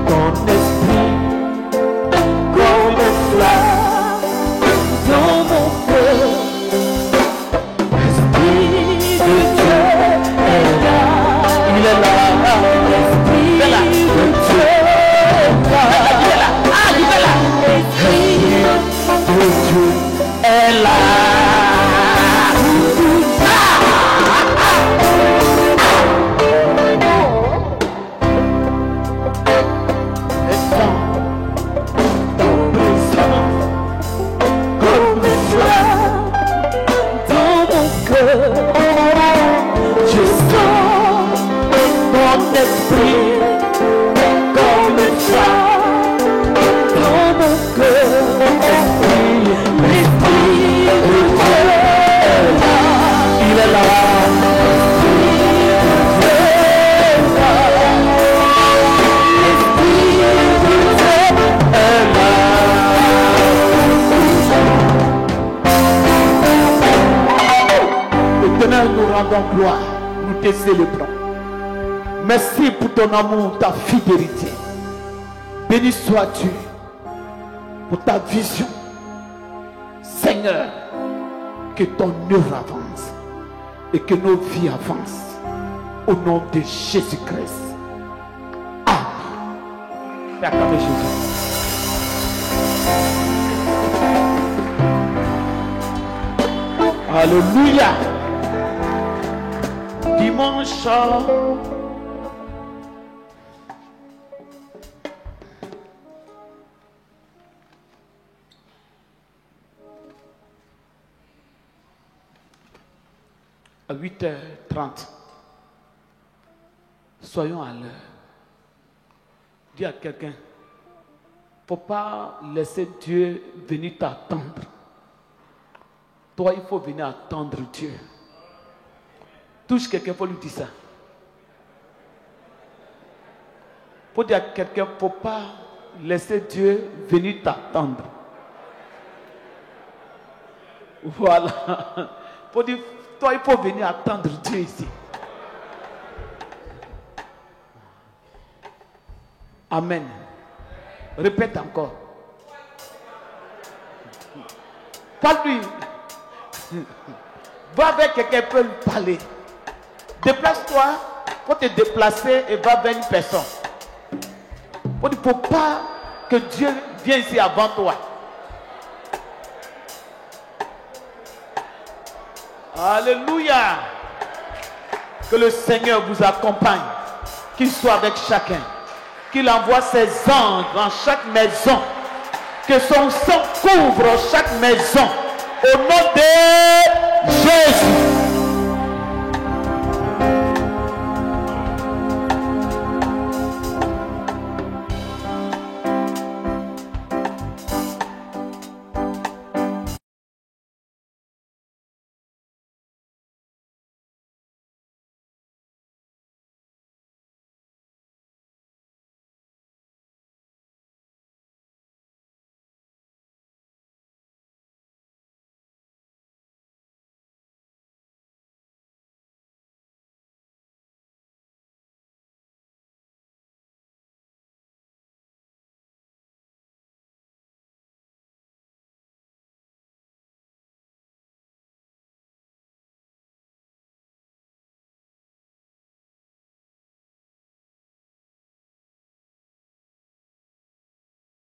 ton esprit comme une flamme dans mon cœur. Il est là, l'Esprit de Dieu est là. rendons gloire. Nous te célébrons. Merci pour ton amour, ta fidélité. Béni sois-tu pour ta vision. Seigneur, que ton œuvre avance et que nos vies avancent. Au nom de Jésus-Christ. Amen. Acclamez Jésus. Alléluia. Dimanche. À 8h30. Soyons à l'heure. Dis à quelqu'un, il ne faut pas laisser Dieu venir t'attendre. Toi, il faut venir attendre Dieu. Touche quelqu'un pour lui dire ça. Pour dire à quelqu'un, il ne faut pas laisser Dieu venir t'attendre. Voilà. Pour dire, toi, il faut venir attendre Dieu ici. Amen. Répète encore. Pas lui. Va avec quelqu'un qui peut lui parler. Déplace-toi pour te déplacer et va vers une personne. Il ne faut pas que Dieu vienne ici avant toi. Alléluia. Que le Seigneur vous accompagne. Qu'il soit avec chacun. Qu'il envoie ses anges dans chaque maison. Que son sang couvre chaque maison. Au nom de Jésus.